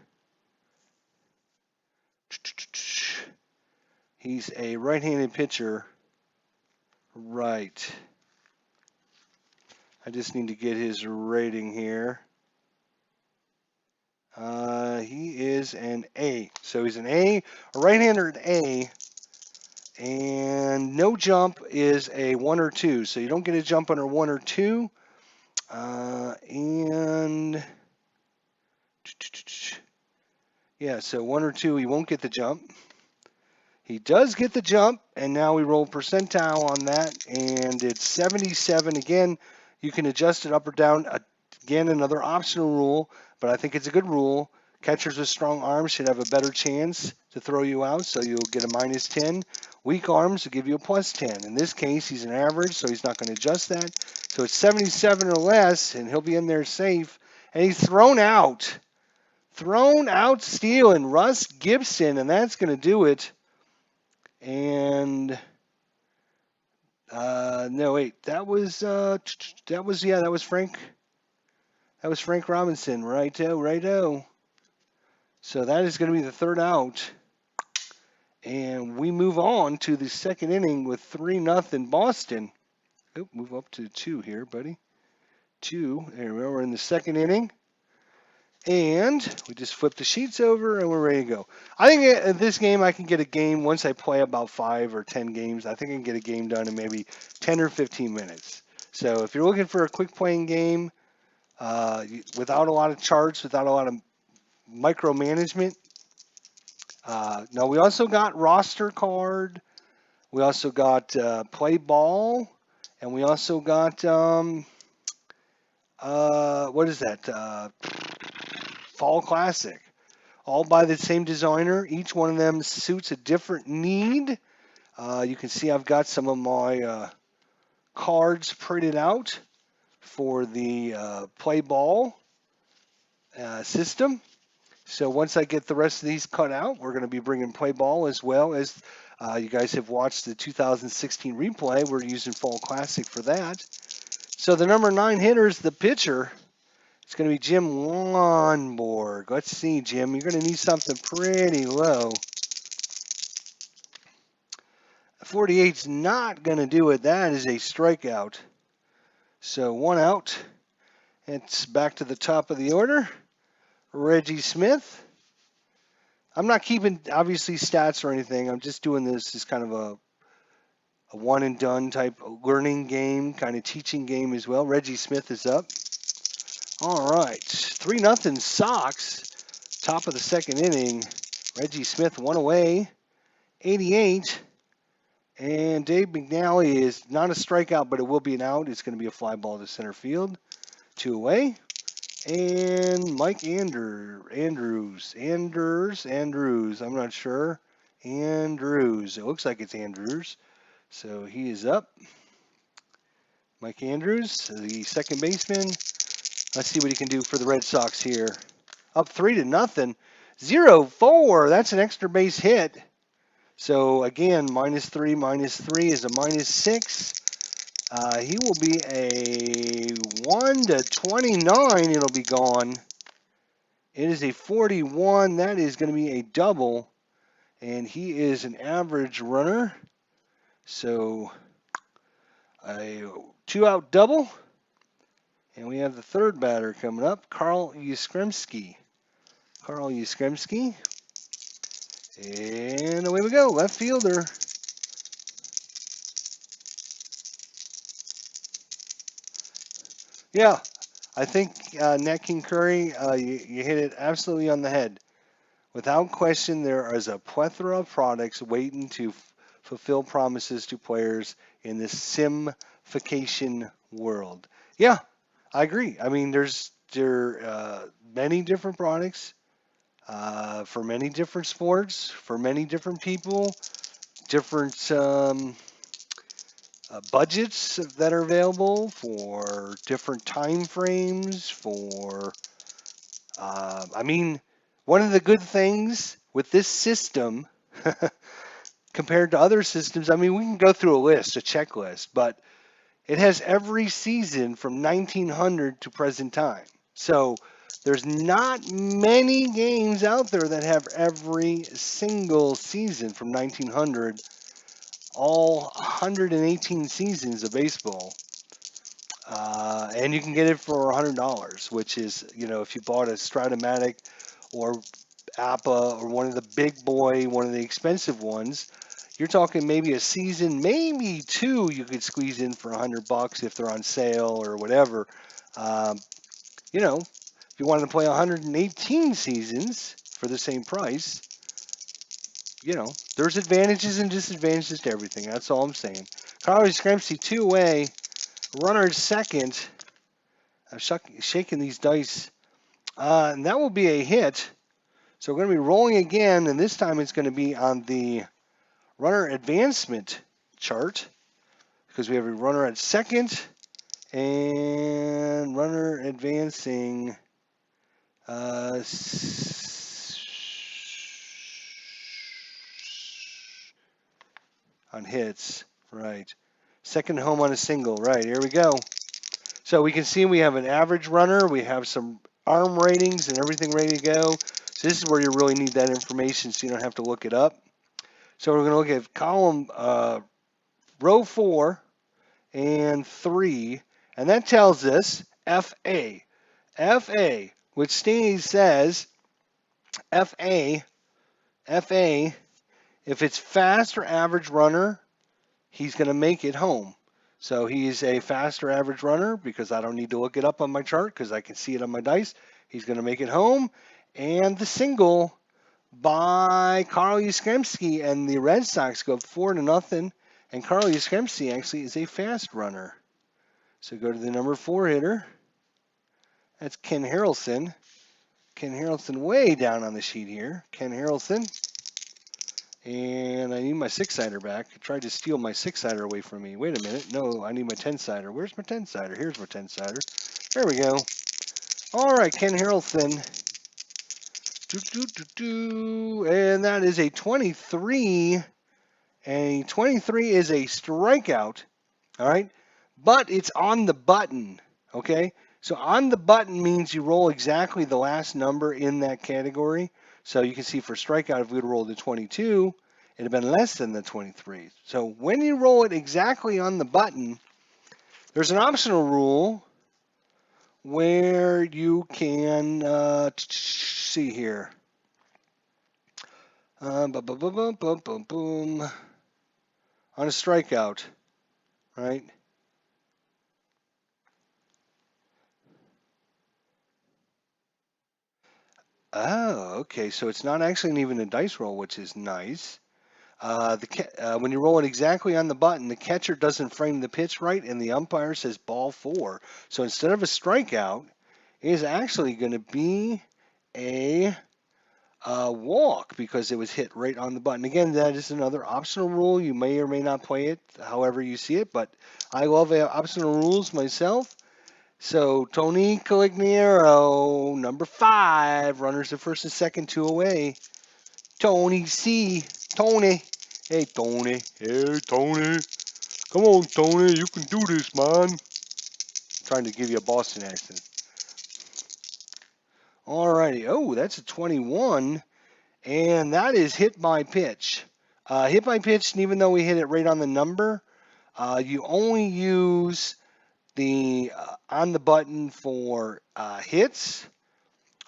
he's a right-handed pitcher. Right. I just need to get his rating here. He is an A. So he's an A, a right-hander at A. And no jump is a 1 or 2. So you don't get a jump under 1 or 2. And yeah, so 1 or 2, he won't get the jump. He does get the jump, and now we roll percentile on that, and it's 77. Again, you can adjust it up or down. Again, another optional rule, but I think it's a good rule. Catchers with strong arms should have a better chance to throw you out, so you'll get a -10. Weak arms will give you a +10. In this case, he's an average, so he's not going to adjust that. So it's 77 or less, and he'll be in there safe. And he's thrown out. Thrown out stealing Russ Gibson, and that's going to do it. And no, wait, that was Frank. That was Frank Robinson, righto. So that is going to be the third out, and we move on to the second inning with 3-0 Boston. Oh, move up to 2 here, buddy. 2. There we go. We're in the second inning. And we just flip the sheets over and we're ready to go. I think in this game I can get a game once I play about 5 or 10 games. I think I can get a game done in maybe 10 or 15 minutes. So if you're looking for a quick playing game without a lot of charts, without a lot of micromanagement. Now we also got roster card. We also got play ball. And we also got, what is that? Fall Classic, all by the same designer. Each one of them suits a different need. You can see I've got some of my cards printed out for the play ball system. So once I get the rest of these cut out, we're going to be bringing play ball as well as you guys have watched the 2016 replay. We're using Fall Classic for that. So the number 9 hitter is the pitcher. It's going to be Jim Lonborg. Let's see, Jim. You're going to need something pretty low. 48's not going to do it. That is a strikeout. So 1 out. It's back to the top of the order. Reggie Smith. I'm not keeping, obviously, stats or anything. I'm just doing this as kind of a one-and-done type learning game, kind of teaching game as well. Reggie Smith is up. All right, 3-0 Sox. Top of the second inning. Reggie Smith 1 away, 88. And Dave McNally is not a strikeout, but it will be an out. It's going to be a fly ball to center field. 2 away. And Mike Andrews. I'm not sure. Andrews. It looks like it's Andrews. So he is up. Mike Andrews, the second baseman. Let's see what he can do for the Red Sox here. Up 3-0. 0-4. That's an extra base hit. So again, -3 is a -6. He will be a 1-29. It'll be gone. It is a 41. That is going to be a double. And he is an average runner. So a 2-out double. And we have the third batter coming up, Carl Yastrzemski. And away we go, left fielder. Yeah, I think Nat King Curry, you hit it absolutely on the head. Without question, there is a plethora of products waiting to fulfill promises to players in this simification world. Yeah, I agree. I mean, there are many different products for many different sports, for many different people, different budgets that are available for different time frames. I mean, one of the good things with this system compared to other systems, I mean, we can go through a list, a checklist, but it has every season from 1900 to present time. So there's not many games out there that have every single season from 1900, all 118 seasons of baseball. And you can get it for $100, which is, if you bought a Stratomatic or Appa or one of the big boy, one of the expensive ones, you're talking maybe a season, maybe two, you could squeeze in for $100 if they're on sale or whatever. Um, if you wanted to play 118 seasons for the same price, there's advantages and disadvantages to everything. That's all I'm saying. Carl Yastrzemski, 2-way, runner at second. I'm shaking these dice. And that will be a hit. So we're going to be rolling again, and this time it's going to be on the runner advancement chart because we have a runner at second and runner advancing on hits. Right. Second home on a single. Right. Here we go. So we can see we have an average runner. We have some arm ratings and everything ready to go. So this is where you really need that information so you don't have to look it up. So we're going to look at column row 4 and 3, and that tells us FA. FA, which says FA, if it's fast or average runner, he's going to make it home. So he's a fast or average runner because I don't need to look it up on my chart because I can see it on my dice. He's going to make it home. And the single by Carl Yastrzemski, and the Red Sox go 4-0. And Carl Yastrzemski actually is a fast runner. So go to the number 4 hitter. That's Ken Harrelson. Ken Harrelson way down on the sheet here. Ken Harrelson. And I need my 6-sider back. He tried to steal my 6-sider away from me. Wait a minute. No, I need my 10-sider. Where's my 10-sider? Here's my 10-sider. There we go. All right, Ken Harrelson. And that is a 23. And 23 is a strikeout. All right. But it's on the button. Okay. So on the button means you roll exactly the last number in that category. So you can see for strikeout, if we would roll the 22, it'd have been less than the 23. So when you roll it exactly on the button, there's an optional rule where you can see here. Boom, boom, boom, boom, boom. On a strikeout, right? Oh, okay. So it's not actually even a dice roll, which is nice. When you roll it exactly on the button, the catcher doesn't frame the pitch right, and the umpire says ball 4. So instead of a strikeout, it is actually going to be a walk because it was hit right on the button. Again, that is another optional rule. You may or may not play it however you see it, but I love optional rules myself. So Tony Calignero, number 5, runners at first and second, 2 away. Tony C. Tony. Hey, Tony. Hey, Tony. Come on, Tony. You can do this, man. I'm trying to give you a Boston accent. Alrighty. Oh, that's a 21. And that is hit by pitch. Hit by pitch, and even though we hit it right on the number, you only use the on the button for hits,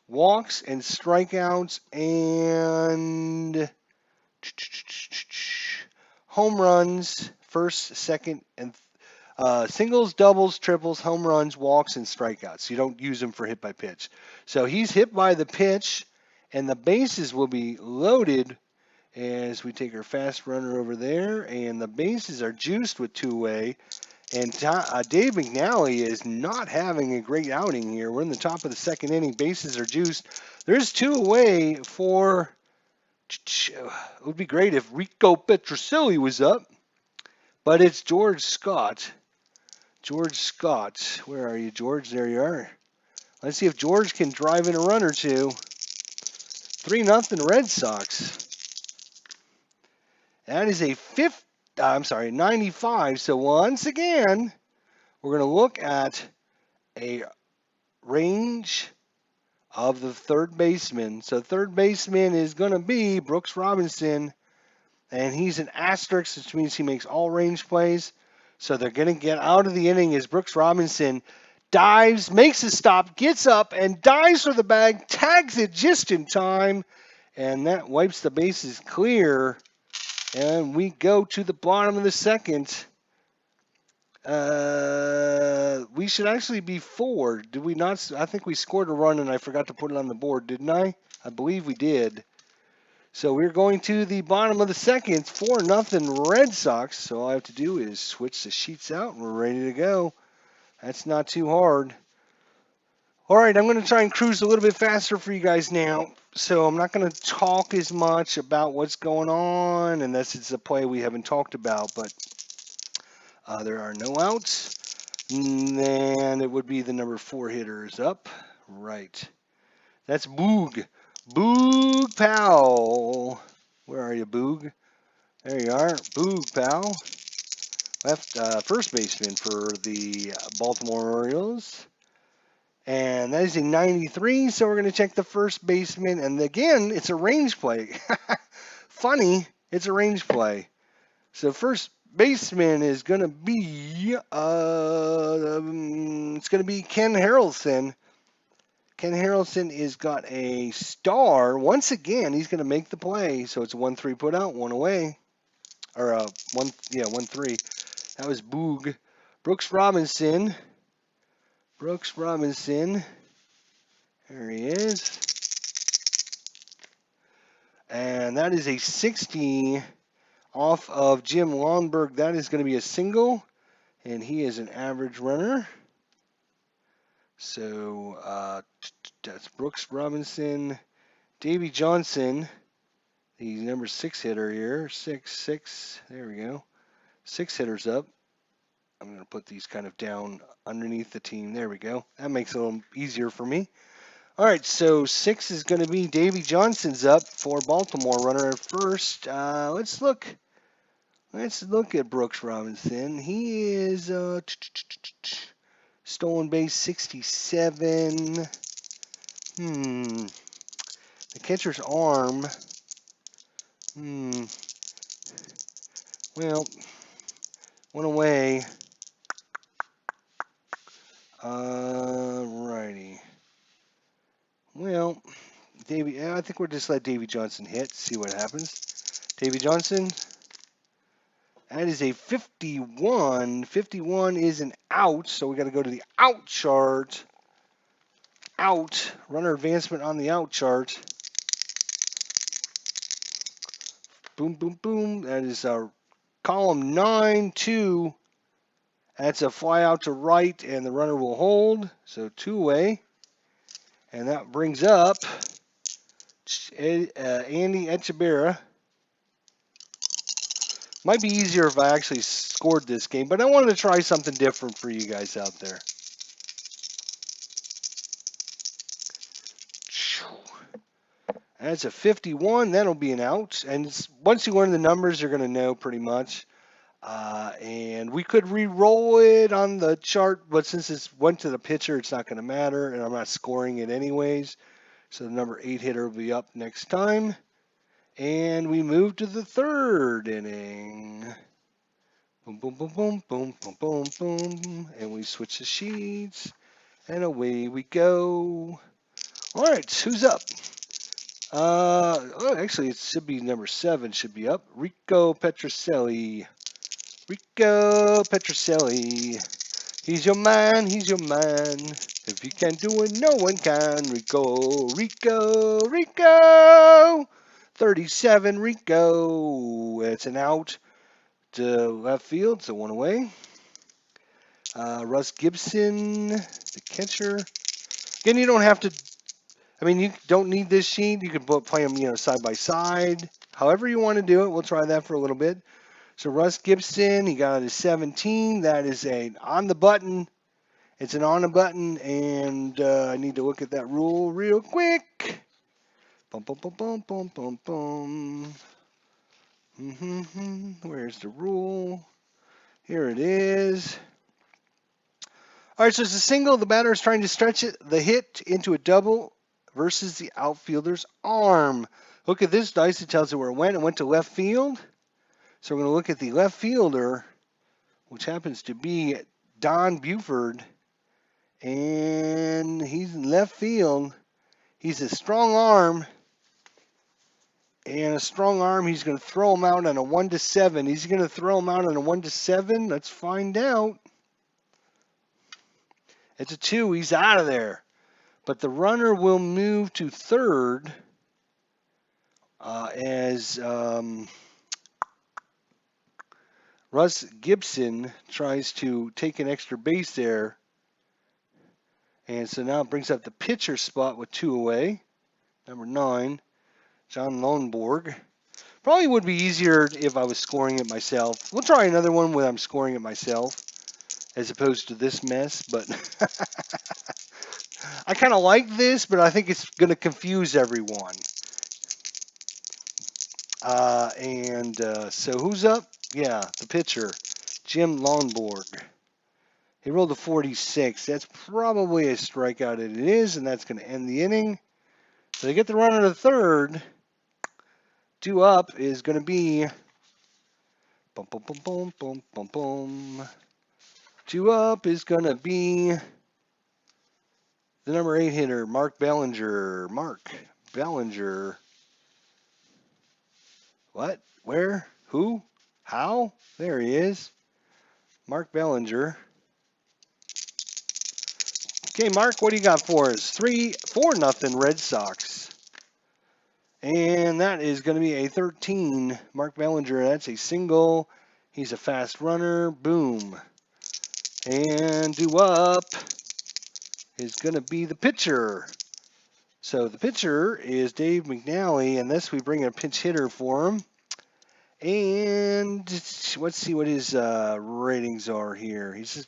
walks, and strikeouts, and home runs, first, second, and singles, doubles, triples, home runs, walks, and strikeouts. You don't use them for hit by pitch. So he's hit by the pitch, and the bases will be loaded as we take our fast runner over there, and the bases are juiced with 2-way. And Dave McNally is not having a great outing here. We're in the top of the second inning. Bases are juiced. There's 2 away for. It would be great if Rico Petrocelli was up, but it's George Scott. George Scott, where are you, George? There you are. Let's see if George can drive in a run or two. 3-0 Red Sox. That is a 95. So once again, we're going to look at a range of the third baseman. So third baseman is going to be Brooks Robinson, and he's an asterisk, which means he makes all range plays. So they're going to get out of the inning as Brooks Robinson dives, makes a stop, gets up, and dives for the bag, tags it just in time, and that wipes the bases clear. And we go to the bottom of the second. We should actually be 4. Did we not? I think we scored a run and I forgot to put it on the board, didn't I? I believe we did. So we're going to the bottom of the second, 4-0 Red Sox. So all I have to do is switch the sheets out and we're ready to go. That's not too hard. All right, I'm going to try and cruise a little bit faster for you guys now. So I'm not going to talk as much about what's going on unless it's a play we haven't talked about. But there are no outs. And then it would be the number 4 hitters up. Right. That's Boog. Boog Powell. Where are you, Boog? There you are. Boog Powell. Left first baseman for the Baltimore Orioles. And that is a 93, so we're going to check the first baseman. And again, it's a range play. Funny, it's a range play. So first baseman is going to be, it's going to be Ken Harrelson. Ken Harrelson has got a star. Once again, he's going to make the play. So it's a 1-3 put out, 1 away. Or 1-3. That was Boog. Brooks Robinson. There he is. And that is a 60 off of Jim Lonborg. That is going to be a single. And he is an average runner. So that's Brooks Robinson. Davey Johnson, the number 6 hitter here. 6. There we go. 6 hitters up. I'm going to put these kind of down underneath the team. There we go. That makes it a little easier for me. All right, so 6 is going to be Davey Johnson's up for Baltimore, runner at first. Let's look at Brooks Robinson. He is stolen base 67. The catcher's arm. Well, 1 away. Righty. Well, I think we'll just let Davey Johnson hit, see what happens. Davey Johnson. That is a 51. 51 is an out, so we got to go to the out chart. Out. Runner advancement on the out chart. Boom, boom, boom. That is our column 9-2. That's a fly out to right, and the runner will hold. So 2 away. And that brings up Andy Echeverria. Might be easier if I actually scored this game, but I wanted to try something different for you guys out there. That's a 51. That'll be an out. And once you learn the numbers, you're going to know pretty much. And we could re-roll it on the chart, but since it went to the pitcher, it's not going to matter, and I'm not scoring it anyways. So the number 8 hitter will be up next time. And we move to the 3rd inning. Boom, boom, boom, boom, boom, boom, boom, boom. And we switch the sheets. And away we go. All right, who's up? Actually, it should be number 7 should be up. Rico Petrocelli. He's your man. If you can't do it, no one can. Rico. 37, Rico. It's an out to left field, so 1 away. Russ Gibson, the catcher. Again, you don't have to. You don't need this sheet. You can play them, side by side. However you want to do it. We'll try that for a little bit. So Russ Gibson, he got a 17. That is on the button. It's an on the button, and I need to look at that rule real quick. Boom, boom, boom, boom, boom, boom, boom. Where's the rule? Here it is. All right, so it's a single. The batter is trying to stretch the hit into a double versus the outfielder's arm. Look at this dice. It tells you where it went. It went to left field. So we're going to look at the left fielder. which happens to be Don Buford, and he's in left field. He's a strong arm, and a strong arm. He's going to throw him out on a 1-7. He's going to throw him out on a 1-7. Let's find out. It's a 2. He's out of there. But the runner will move to third as Russ Gibson tries to take an extra base there. And so now it brings up the pitcher spot with 2 away. Number 9, John Lonborg. Probably would be easier if I was scoring it myself. We'll try another one where I'm scoring it myself as opposed to this mess. But I kind of like this, but I think it's going to confuse everyone. So who's up? Yeah, the pitcher, Jim Lonborg. He rolled a 46. That's probably a strikeout. It is, and that's going to end the inning. So they get the runner to third. Due up is going to be boom, boom, boom, boom, boom, boom, boom. Due up is going to be the number 8 hitter, Mark Bellinger. Mark Bellinger. What? Where? Who? How? There he is. Mark Bellinger. Okay, Mark, what do you got for us? 4-0 Red Sox. And that is going to be a 13. Mark Bellinger, that's a single. He's a fast runner. Boom. And due up is going to be the pitcher. So the pitcher is Dave McNally, and this we bring a pinch hitter for him. And let's see what his ratings are here. He's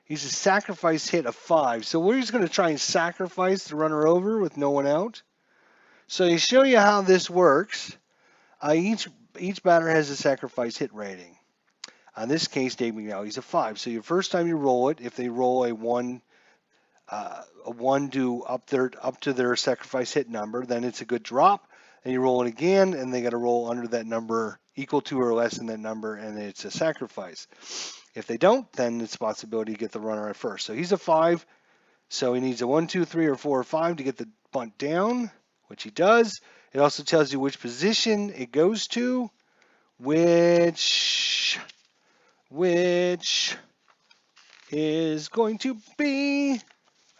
a sacrifice hit of 5. So we're just going to try and sacrifice the runner over with no one out. So to show you how this works, each batter has a sacrifice hit rating. In this case, Dave McNally's a 5. So your first time you roll it, if they roll a 1 due up to their sacrifice hit number, then it's a good drop. And you roll it again, and they got to roll under that number, equal to or less than that number, and it's a sacrifice. If they don't, then it's a possibility to get the runner at first. So he's a 5. So he needs a 1, 2, 3, or 4, or 5 to get the bunt down, which he does. It also tells you which position it goes to, which is going to be,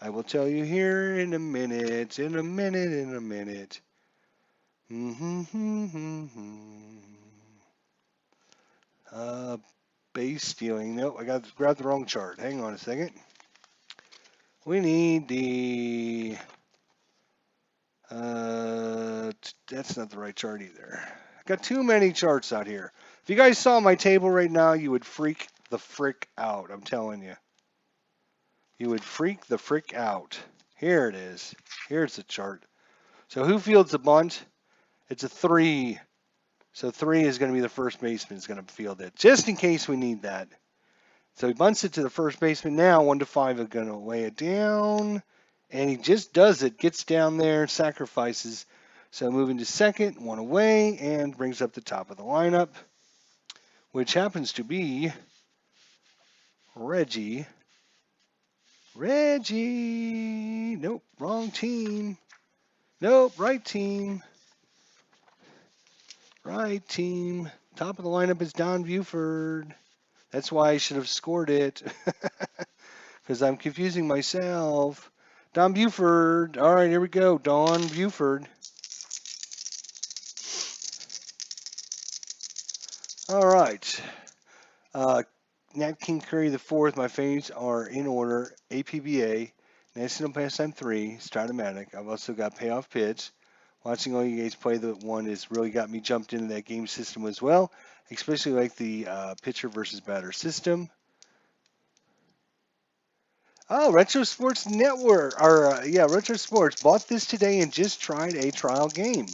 I will tell you here in a minute. Base stealing. Nope, I got to grab the wrong chart. Hang on a second. We need the... that's not the right chart either. I got too many charts out here. If you guys saw my table right now, you would freak the frick out. I'm telling you. You would freak the frick out. Here it is. Here's the chart. So who fields the bunt? It's a 3. So 3 is going to be the first baseman is going to field it, just in case we need that. So he bunts it to the first baseman now. 1 to 5 are going to lay it down. And he just does it, gets down there, sacrifices. So moving to second, 1 away, and brings up the top of the lineup, which happens to be Reggie. Nope, wrong team. Nope, right team. Right team. Top of the lineup is Don Buford. That's why I should have scored it. Because I'm confusing myself. Don Buford. All right, here we go. Don Buford. All right. Nat King Curry the fourth. My faves are in order. APBA, National Pastime 3, Start-O-Matic. I've also got Payoff Pitch. Watching all you guys play the one has really got me jumped into that game system as well. Especially like the pitcher versus batter system. Oh, Retro Sports Network, Retro Sports bought this today and just tried a trial game.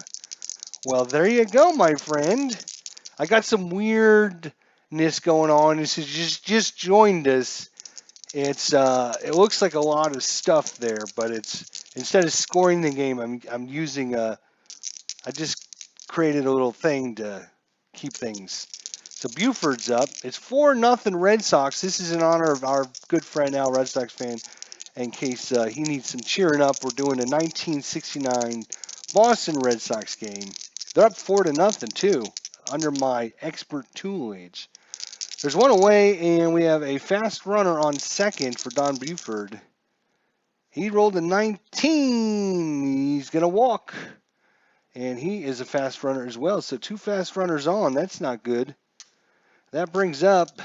Well, there you go, my friend. I got some weirdness going on. This is just joined us. It's it looks like a lot of stuff there, but it's instead of scoring the game, I'm using I just created a little thing to keep things. So Buford's up. It's 4-0 Red Sox. This is in honor of our good friend Al, Red Sox fan. In case he needs some cheering up, we're doing a 1969 Boston Red Sox game. They're up 4-0 too, under my expert tutelage. There's one away, and we have a fast runner on second for Don Buford. He rolled a 19. He's going to walk. And he is a fast runner as well. So 2 fast runners on. That's not good. That brings up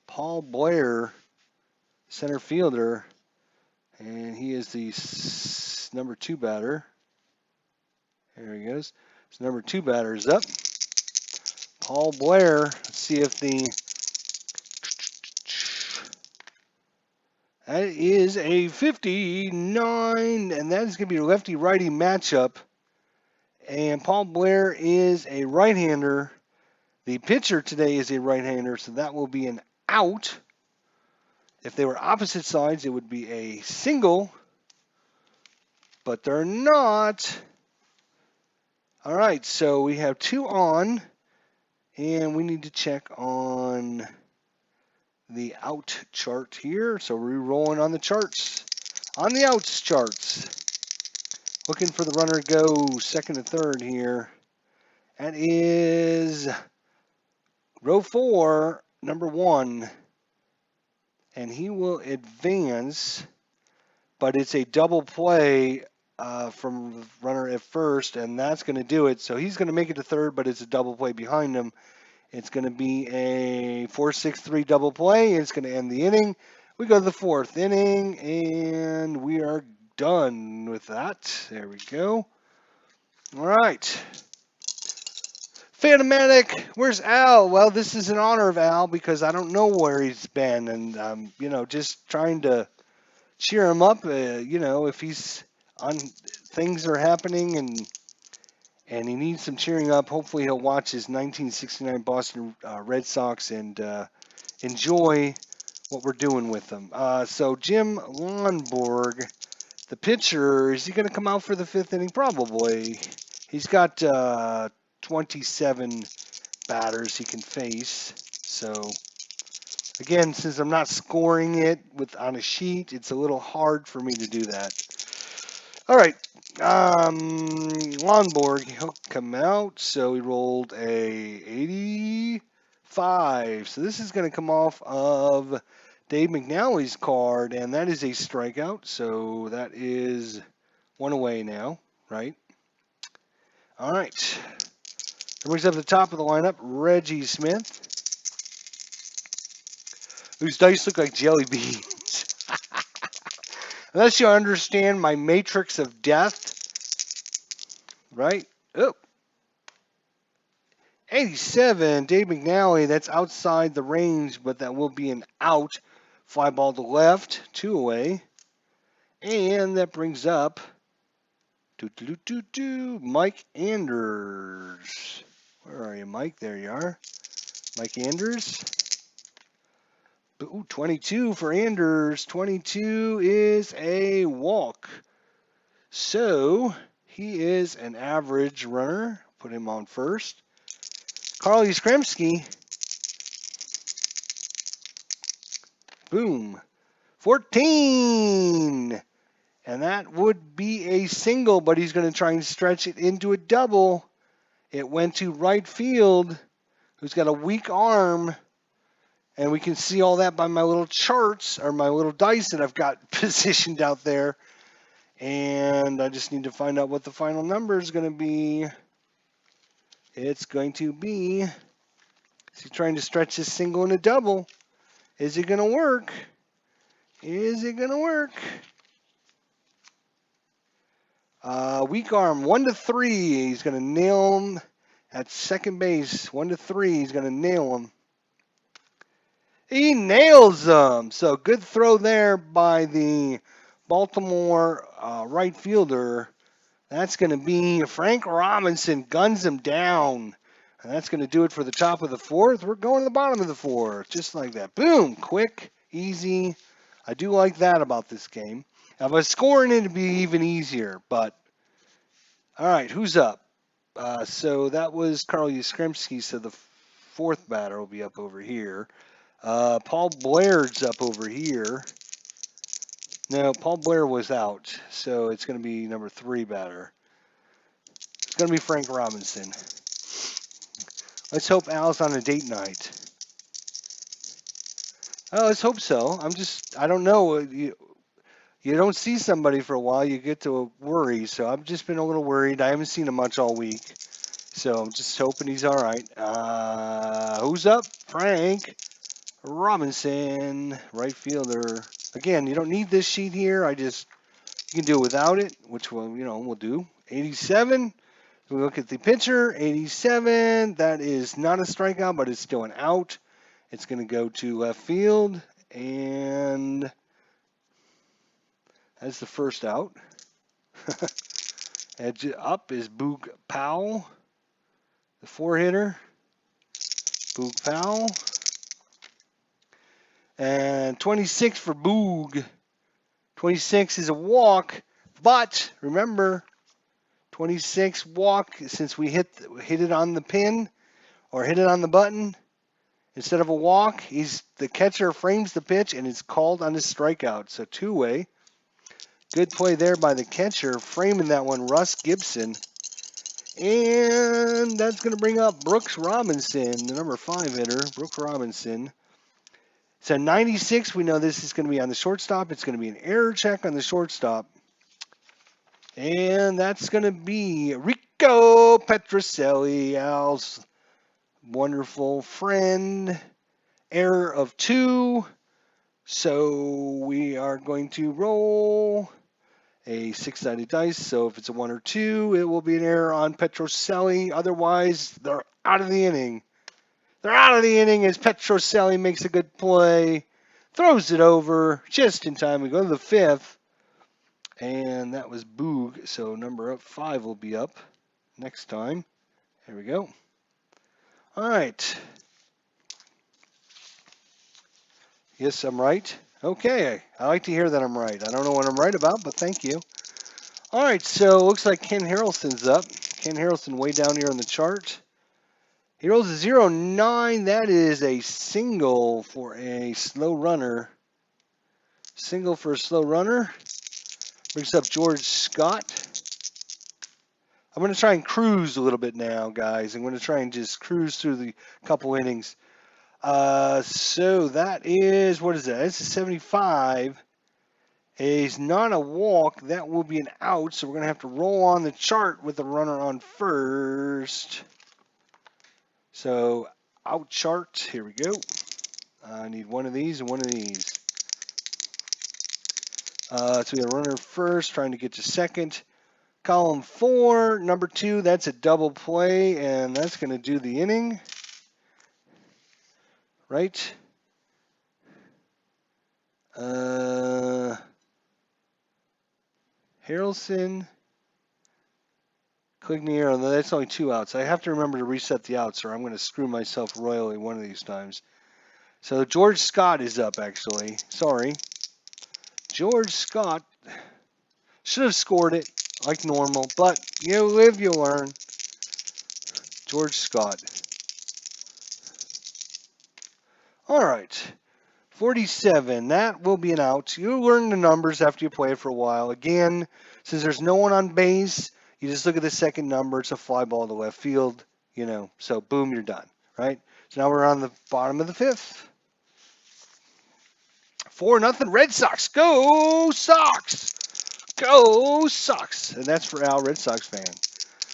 Paul Blair, center fielder. And he is the number 2 batter. There he goes. So number 2 batter is up. Paul Blair. Let's see if the... That is a 59, and that is going to be a lefty-righty matchup. And Paul Blair is a right-hander. The pitcher today is a right-hander, so that will be an out. If they were opposite sides, it would be a single, but they're not. All right, so we have 2 on, and we need to check on the out chart here. So we're rolling on the charts. On the outs charts. Looking for the runner to go second and third here. That is row 4, number 1. And he will advance, but it's a double play from the runner at first, and that's going to do it. So he's going to make it to third, but it's a double play behind him. It's going to be a 4-6-3 double play. It's going to end the inning. We go to the 4th inning, and we are done with that. There we go. All right. Phantomatic, where's Al? Well, this is in honor of Al because I don't know where he's been, and just trying to cheer him up. If he's on, things are happening, and he needs some cheering up. Hopefully, he'll watch his 1969 Boston Red Sox and enjoy what we're doing with them. So Jim Lonborg, the pitcher, is he going to come out for the 5th inning? Probably. He's got 27 batters he can face. So, again, since I'm not scoring it on a sheet, it's a little hard for me to do that. All right. Lonborg, he'll come out. So he rolled a 85. So this is going to come off of Dave McNally's card, and that is a strikeout. So that is 1 away now, right? All right. That brings up the top of the lineup, Reggie Smith, whose dice look like jelly beans. Unless you understand my matrix of death, right? Oh. 87, Dave McNally, that's outside the range, but that will be an out. Fly ball to left, 2 away. And that brings up Mike Anders. Where are you, Mike? There you are. Mike Anders. Ooh, 22 for Anders. 22 is a walk. So he is an average runner. Put him on first. Carl Yastrzemski. Boom. 14. And that would be a single, but he's going to try and stretch it into a double. It went to right field, who's got a weak arm. And we can see all that by my little charts, or my little dice that I've got positioned out there. And I just need to find out what the final number is going to be. It's going to be, is he trying to stretch this single into double? Is it going to work? Is it going to work? Weak arm, 1-3. He's going to nail him at second base. 1-3. He's going to nail him. He nails them. So good throw there by the Baltimore right fielder. That's going to be Frank Robinson. Guns him down. And that's going to do it for the top of the 4th. We're going to the bottom of the 4th. Just like that. Boom. Quick. Easy. I do like that about this game. If I was scoring it, it'd be even easier. But, all right. Who's up? So that was Carl Yastrzemski. So the fourth batter will be up over here. Paul Blair's up over here. No, Paul Blair was out, so it's going to be number 3 batter. It's going to be Frank Robinson. Let's hope Al's on a date night. Oh, let's hope so. I don't know. You don't see somebody for a while, you get to worry. So I've just been a little worried. I haven't seen him much all week. So I'm just hoping he's all right. Who's up? Frank Robinson, right fielder. Again, you don't need this sheet here. You can do it without it, which we'll do. 87. We look at the pitcher, 87. That is not a strikeout, but it's still an out. It's going to go to left field, and that's the first out. Edge up is Boog Powell, the 4-hitter. Boog Powell. And 26 for Boog. 26 is a walk, but remember, 26 walk, since we hit it on the pin or hit it on the button instead of a walk, the catcher frames the pitch and it's called on his strikeout. So 2-way. Good play there by the catcher, framing that one, Russ Gibson. And that's going to bring up Brooks Robinson, the number 5 hitter, Brooks Robinson. So 96, we know this is going to be on the shortstop. It's going to be an error check on the shortstop. And that's going to be Rico Petrocelli, Al's wonderful friend. Error of 2. So we are going to roll a 6-sided dice. So if it's a 1 or 2, it will be an error on Petrocelli. Otherwise, they're out of the inning. They're out of the inning as Petrocelli makes a good play. Throws it over just in time. We go to the 5th. And that was Boog. So number 5 will be up next time. There we go. All right. Yes, I'm right. Okay. I like to hear that I'm right. I don't know what I'm right about, but thank you. All right. So it looks like Ken Harrelson's up. Ken Harrelson way down here on the chart. He rolls a 0-9. That is a single for a slow runner. Single for a slow runner. Brings up George Scott. I'm going to try and cruise a little bit now, guys. I'm going to try and just cruise through the couple innings. So that is, what is that? That's a 75. It's not a walk. That will be an out. So we're going to have to roll on the chart with the runner on first. So out chart. Here we go. I need one of these and one of these. So we have a runner first, trying to get to second. Column 4, number 2, that's a double play, and that's going to do the inning. Right? Harrelson, Clignero, no, that's only 2 outs. I have to remember to reset the outs, or I'm going to screw myself royally one of these times. So George Scott is up, actually. Sorry. George Scott should have scored it like normal, but you live, you learn. George Scott. All right. 47, that will be an out. You learn the numbers after you play it for a while. Again, since there's no one on base, you just look at the second number. It's a fly ball to left field, so boom, you're done, right? So now we're on the bottom of the 5th. 4-0 Red Sox. Go Sox! Go Sox! And that's for Al, Red Sox fan.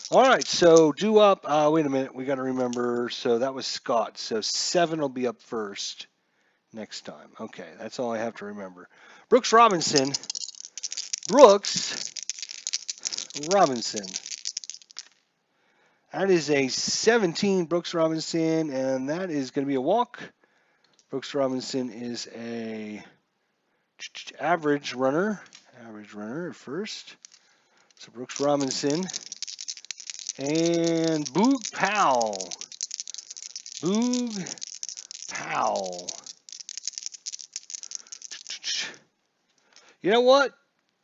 All right, so due up. Wait a minute. We got to remember. So that was Scott. So 7 will be up first next time. Okay, that's all I have to remember. Brooks Robinson. Brooks Robinson. That is a 17, Brooks Robinson, and that is going to be a walk. Brooks Robinson is a average runner at first. So Brooks Robinson and Boog Powell. Boog Powell. You know what?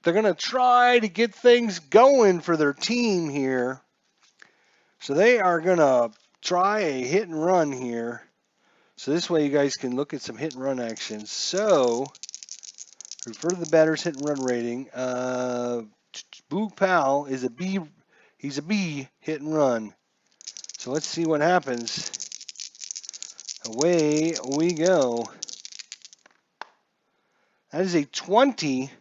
They're going to try to get things going for their team here. So they are going to try a hit and run here. So this way you guys can look at some hit and run action. So refer to the batter's hit and run rating. Boog Powell is a B. He's a B hit and run. So let's see what happens. Away we go. That is a 20.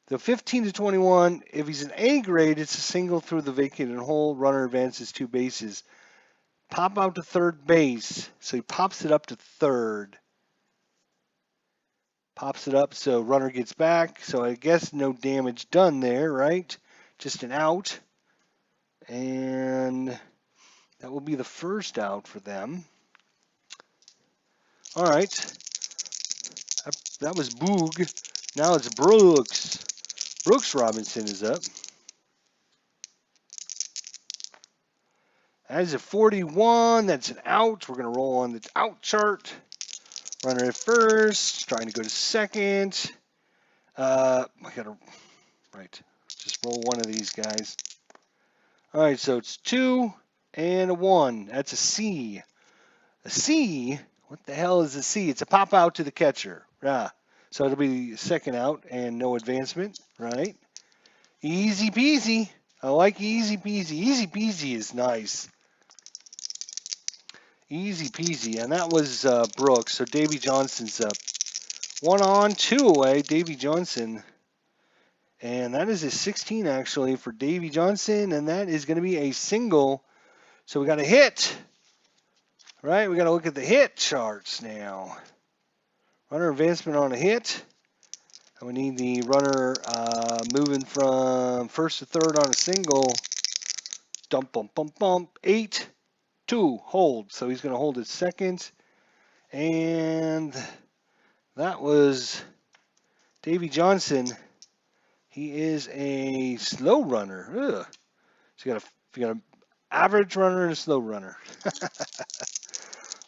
The 15 to 21. If he's an A grade, it's a single through the vacated hole. Runner advances 2 bases. Pop out to third base. So he pops it up to third. Pops it up so runner gets back. So I guess no damage done there, right? Just an out. And that will be the first out for them. All right. That was Boog. Now it's Brooks. Brooks Robinson is up. That is a 41. That's an out. We're going to roll on the out chart. Runner at first. Trying to go to second. I got to, right. Just roll one of these guys. All right, so it's 2 and a 1. That's a C. A C? What the hell is a C? It's a pop out to the catcher. So it'll be second out and no advancement, right? Easy peasy. I like easy peasy. Easy peasy is nice. Easy peasy. And that was Brooks. So Davy Johnson's up. 1 on, 2 away. Davy Johnson. And that is a 16 actually for Davy Johnson. And that is going to be a single. So we got a hit. Right? We got to look at the hit charts now. Runner advancement on a hit. And we need the runner moving from first to third on a single. Dump, bump, bump, bump. 8, 2, hold. So he's going to hold it second. And that was Davy Johnson. He is a slow runner. Ugh. So you got an average runner and a slow runner.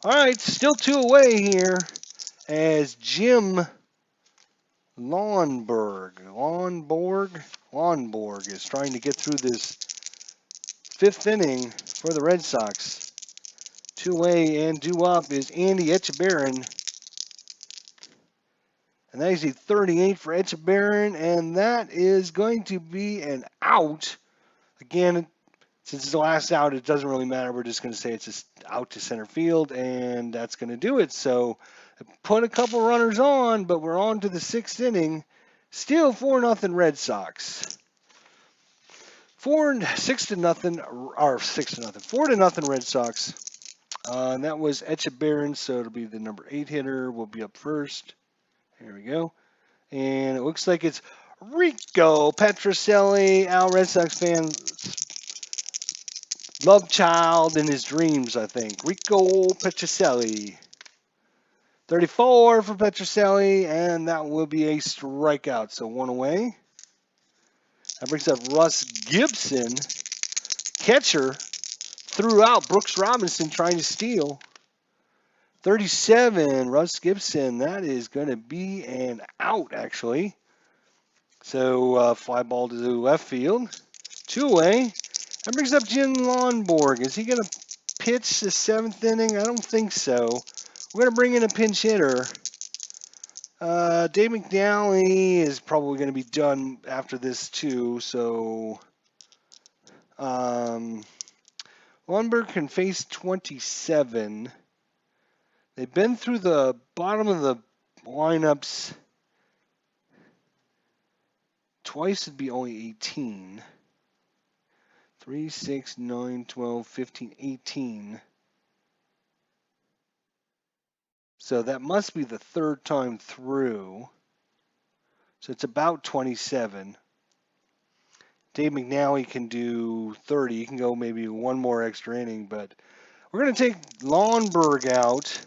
All right, still 2 away here as Jim Lonborg is trying to get through this 5th inning for the Red Sox. 2 away and due up is Andy Etchebarren. And that is a 38 for Etchebarren, and that is going to be an out. Again, since it's the last out, it doesn't really matter. We're just going to say it's just out to center field, and that's going to do it. So put a couple runners on, but we're on to the 6th inning. Still 4-0 Red Sox. 4 to 4-0 Red Sox. And that was Etchebarren, so it'll be the number 8 hitter. Will be up first. Here we go. And it looks like it's Rico Petrocelli, our Red Sox fan, love child in his dreams, I think. Rico Petrocelli. 34 for Petrocelli, and that will be a strikeout. So 1 away. That brings up Russ Gibson, catcher, threw out Brooks Robinson trying to steal. 37, Russ Gibson. That is going to be an out, actually. So fly ball to the left field. 2 away. That brings up Jim Lonborg. Is he going to pitch the 7th inning? I don't think so. We're going to bring in a pinch hitter. Dave McNally is probably going to be done after this too. So Lonborg can face 27. They've been through the bottom of the lineups twice. It'd be only 18. 3, 6, 9, 12, 15, 18. So that must be the 3rd time through. So it's about 27. Dave McNally can do 30. He can go maybe 1 more extra inning, but we're going to take Lonborg out.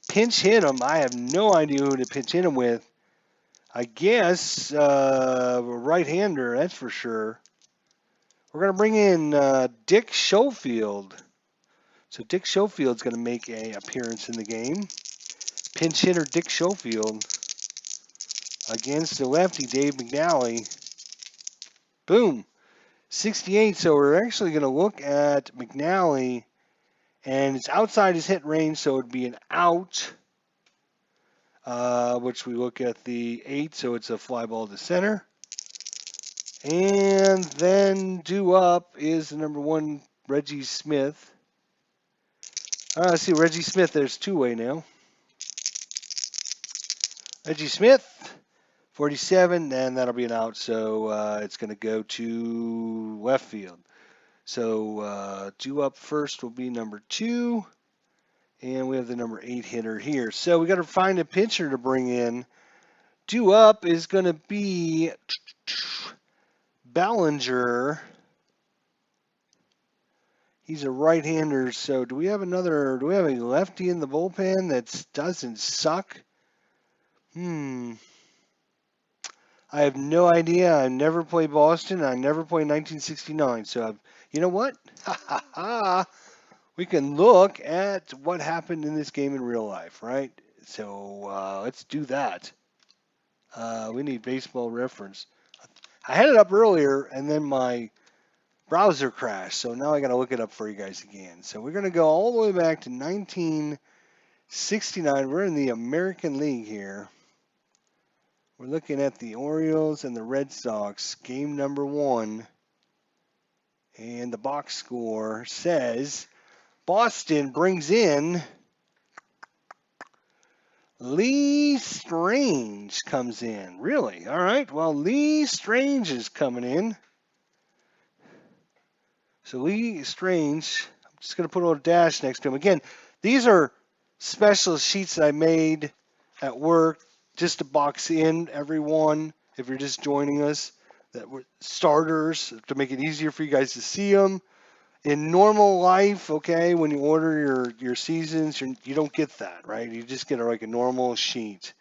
Pinch hit him. I have no idea who to pinch hit him with. I guess a right-hander, that's for sure. We're going to bring in Dick Schofield. So Dick Schofield's going to make an appearance in the game. Pinch hitter Dick Schofield against the lefty Dave McNally. Boom. 68. So we're actually going to look at McNally And it's outside his hit range, so it would be an out, which we look at the 8, so it's a fly ball to center. And then due up is the number 1, Reggie Smith. See, Reggie Smith, there's two-way now. Reggie Smith, 47, and that'll be an out, so it's going to go to left field. So due up first will be number 2, and we have the number 8 hitter here. So we got to find a pitcher to bring in. Due up is going to be Ballinger. He's a right-hander, so do we have a lefty in the bullpen that doesn't suck? I have no idea. I never played Boston. I never played 1969. So, you know what? We can look at what happened in this game in real life, right? So let's do that. We need baseball reference. I had it up earlier, and then my browser crashed. So now I got to look it up for you guys again. So we're going to go all the way back to 1969. We're in the American League here. We're looking at the Orioles and the Red Sox, game number 1. And the box score says Boston brings in Lee Strange comes in. Really? All right. Well, Lee Strange is coming in. So Lee Strange, I'm just going to put a little dash next to him. Again, these are special sheets that I made at work just to box in everyone, if you're just joining us, that were starters to make it easier for you guys to see them. In normal life, okay, when you order your seasons, you don't get that, right? You just get like a normal sheet,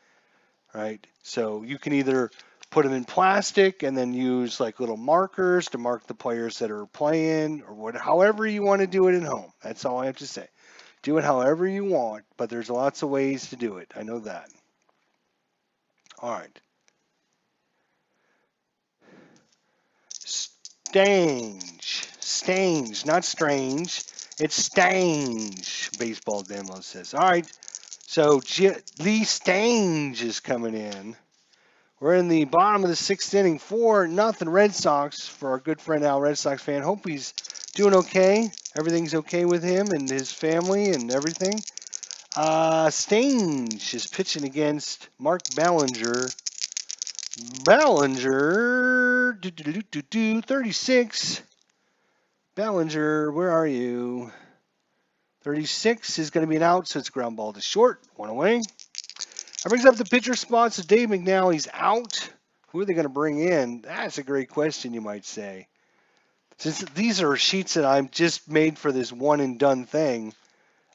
right? So you can either put them in plastic and then use like little markers to mark the players that are playing, or however you want to do it at home. That's all I have to say. Do it however you want, but there's lots of ways to do it. I know that. All right. Stange, not strange. It's Stange, Baseball Demo says. All right, so Lee Stange is coming in. We're in the bottom of the 6th inning, 4-0 Red Sox for our good friend Al, Red Sox fan. Hope he's doing okay. Everything's okay with him and his family and everything. Stange is pitching against Mark Ballinger. 36. Ballinger, where are you? 36 is going to be an out, so it's ground ball to short. 1 away. That brings up the pitcher spot, so Dave McNally's out. Who are they going to bring in? That's a great question, you might say. Since these are sheets that I'm just made for this one and done thing,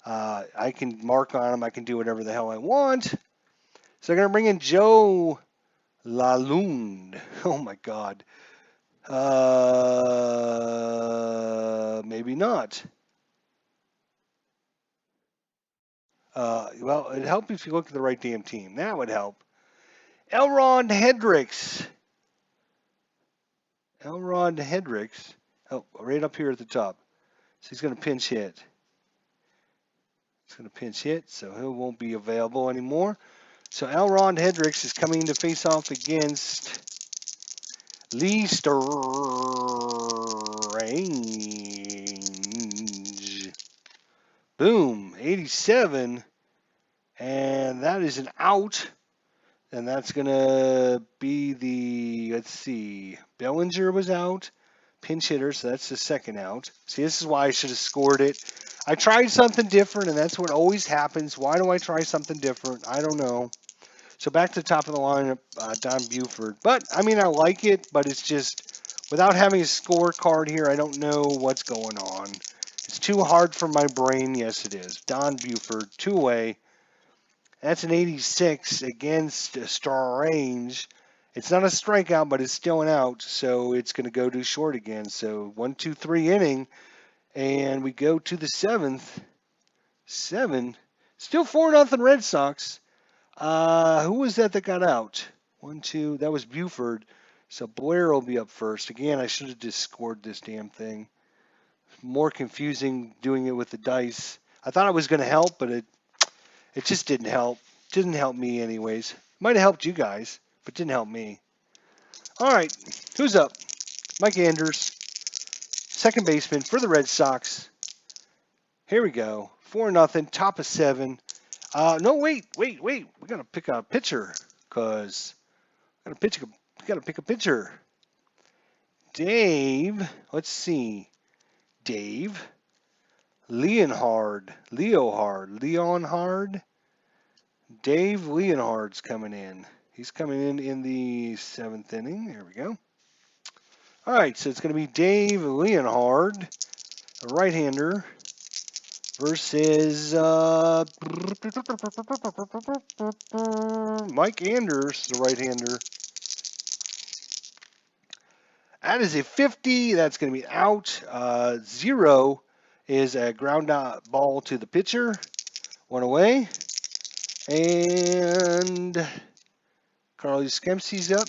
I can mark on them. I can do whatever the hell I want. So they're going to bring in Joe Lalonde. Oh, my God. Maybe not. Well, it'd help if you look at the right damn team. That would help. Elrond Hendricks. Oh, right up here at the top. So he's going to pinch hit. So he won't be available anymore. So Elrond Hendricks is coming to face off against Lee Strange. Boom, 87. And that is an out. And that's going to be the, let's see, Bellinger was out. Pinch hitter, so that's the second out. See, this is why I should have scored it. I tried something different, and that's what always happens. Why do I try something different? I don't know. So back to the top of the lineup, Don Buford. But, I mean, I like it, but it's just, without having a scorecard here, I don't know what's going on. It's too hard for my brain. Yes, it is. Don Buford, 2 away. That's an 86 against Strange. It's not a strikeout, but it's still an out, so it's going to go to short again. So 1, 2, 3 inning, and we go to the 7th. 7. Still 4-0 Red Sox. Who was that got out? 1, 2. That was Buford. So Blair will be up first. Again, I should have just scored this damn thing. More confusing doing it with the dice. I thought it was going to help, but it just didn't help. Didn't help me anyways. Might have helped you guys, but didn't help me. All right, who's up? Mike Anders, second baseman for the Red Sox. Here we go. 4-0, top of 7. No, wait. We gotta pick a pitcher, cause we gotta pick a pitcher. Dave, let's see. Dave Leonhard. Dave Leonhard's coming in. He's coming in the 7th inning. There we go. All right, so it's going to be Dave Leonhard, a right-hander, versus Mike Anders, the right-hander. That is a 50. That's going to be out. 0 is a ground out ball to the pitcher. 1 away. And Carl Yastrzemski's up.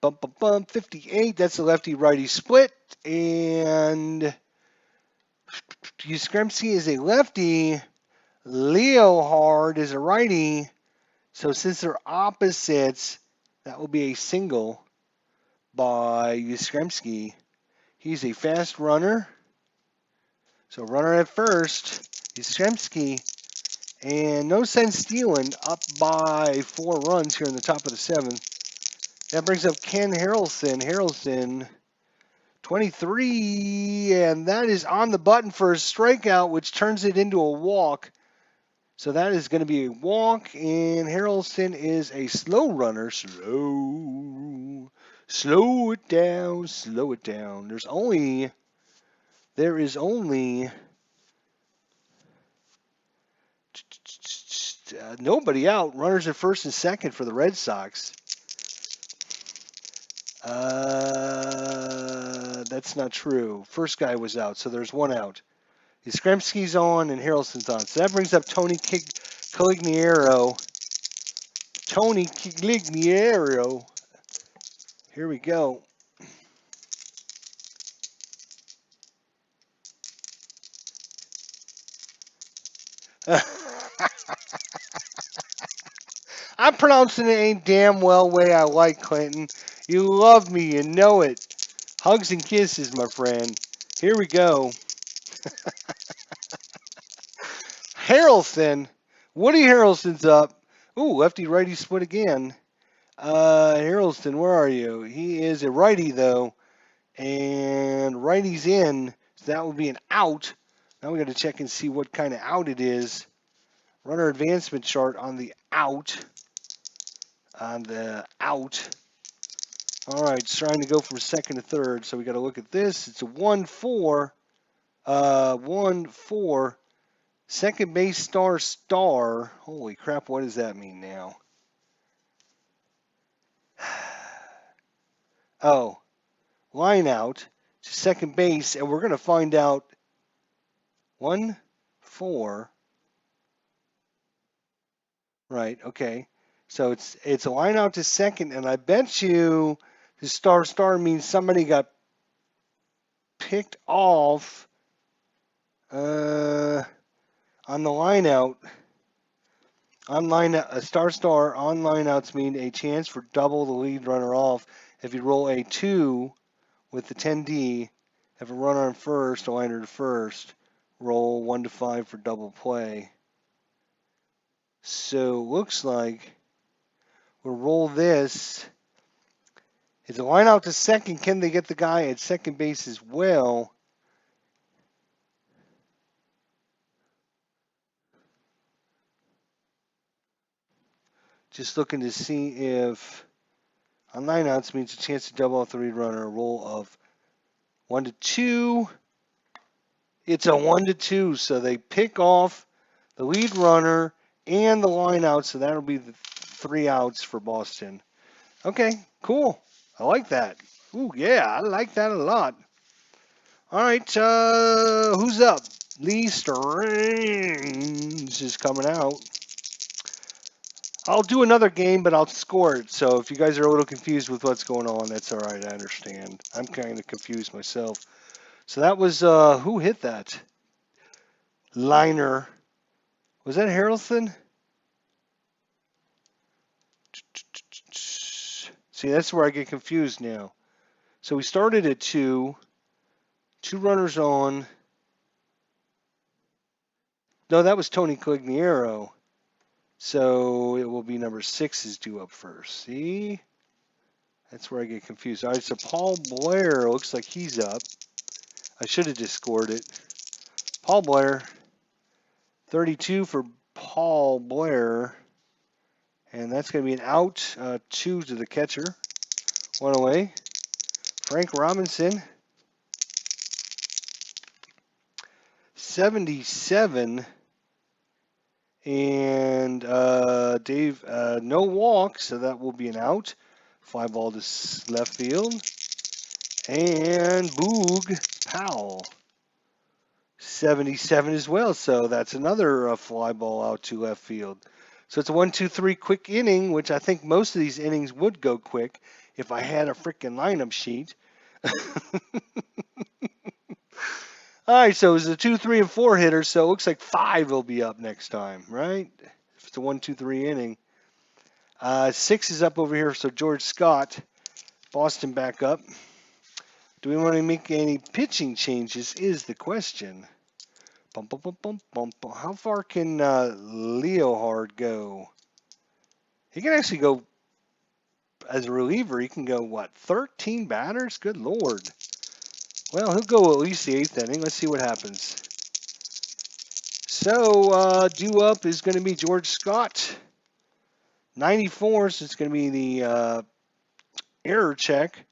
58. That's a lefty-righty split. And Yastrzemski is a lefty. Leonhard is a righty. So since they're opposites, that will be a single by Yastrzemski. He's a fast runner. So runner at first, Yastrzemski. And no sense stealing, up by 4 runs here in the top of the 7th. That brings up Ken Harrelson. Harrelson, 23, and that is on the button for a strikeout, which turns it into a walk. So that is going to be a walk, and Harrelson is a slow runner. Slow it down. There is only nobody out. Runners at first and second for the Red Sox. That's not true. First guy was out, so there's 1 out. Yastrzemski's on and Harrelson's on. So that brings up Tony Caligliero. Here we go. I'm pronouncing it ain't damn well way I like, Clinton. You love me, you know it. Hugs and kisses, my friend. Here we go. Harrelson. Woody Harrelson's up. Ooh, lefty-righty split again. Harrelson, where are you? He is a righty, though. And righty's in. So that will be an out. Now we got to check and see what kind of out it is. Runner advancement chart on the out. All right, it's trying to go from second to third, so we got to look at this. It's a 1-4. 1-4. Second base star. Holy crap, what does that mean now? Oh, line out to second base, and we're going to find out 1-4. Right, okay. So it's a line out to second, and I bet you the star means somebody got picked off on the line out. A star on line outs mean a chance for double the lead runner off. If you roll a 2 with the 10D, have a runner on first, a liner to first, roll 1 to 5 for double play. So looks like we'll roll this. It's a line out to second. Can they get the guy at second base as well? Just looking to see if on line outs means a chance to double off the lead runner. A roll of 1 to 2. It's a 1 to 2, so they pick off the lead runner and the line out, so that'll be the 3 outs for Boston. Okay, cool. I like that. Ooh, yeah, I like that a lot. All right, who's up? Lee Strange is coming out. I'll do another game, but I'll score it. So if you guys are a little confused with what's going on, that's all right. I understand. I'm kind of confused myself. So that was, who hit that? Liner. Was that Harrelson? See, that's where I get confused now. So we started at 2 runners on. No, that was Tony Cogliero. So it will be number 6 is due up first. See? That's where I get confused. All right, so Paul Blair looks like he's up. I should have just scored it. Paul Blair, 32 for Paul Blair. And that's going to be an out. 2 to the catcher. 1 away. Frank Robinson, 77. And Dave, no walk, so that will be an out. Fly ball to left field. And Boog Powell, 77 as well. So that's another fly ball out to left field. So it's a 1-2-3 quick inning, which I think most of these innings would go quick if I had a freaking lineup sheet. All right, so it's a 2, 3, and 4 hitter, so it looks like 5 will be up next time, right? If it's a 1-2-3 inning. 6 is up over here, so George Scott, Boston back up. Do we want to make any pitching changes is the question. Bum, bum, bum, bum, bum, bum. How far can Leohard go? He can actually go, as a reliever, he can go, what, 13 batters? Good Lord. Well, he'll go at least the 8th inning. Let's see what happens. So, due up is going to be George Scott. 94, so it's going to be the error check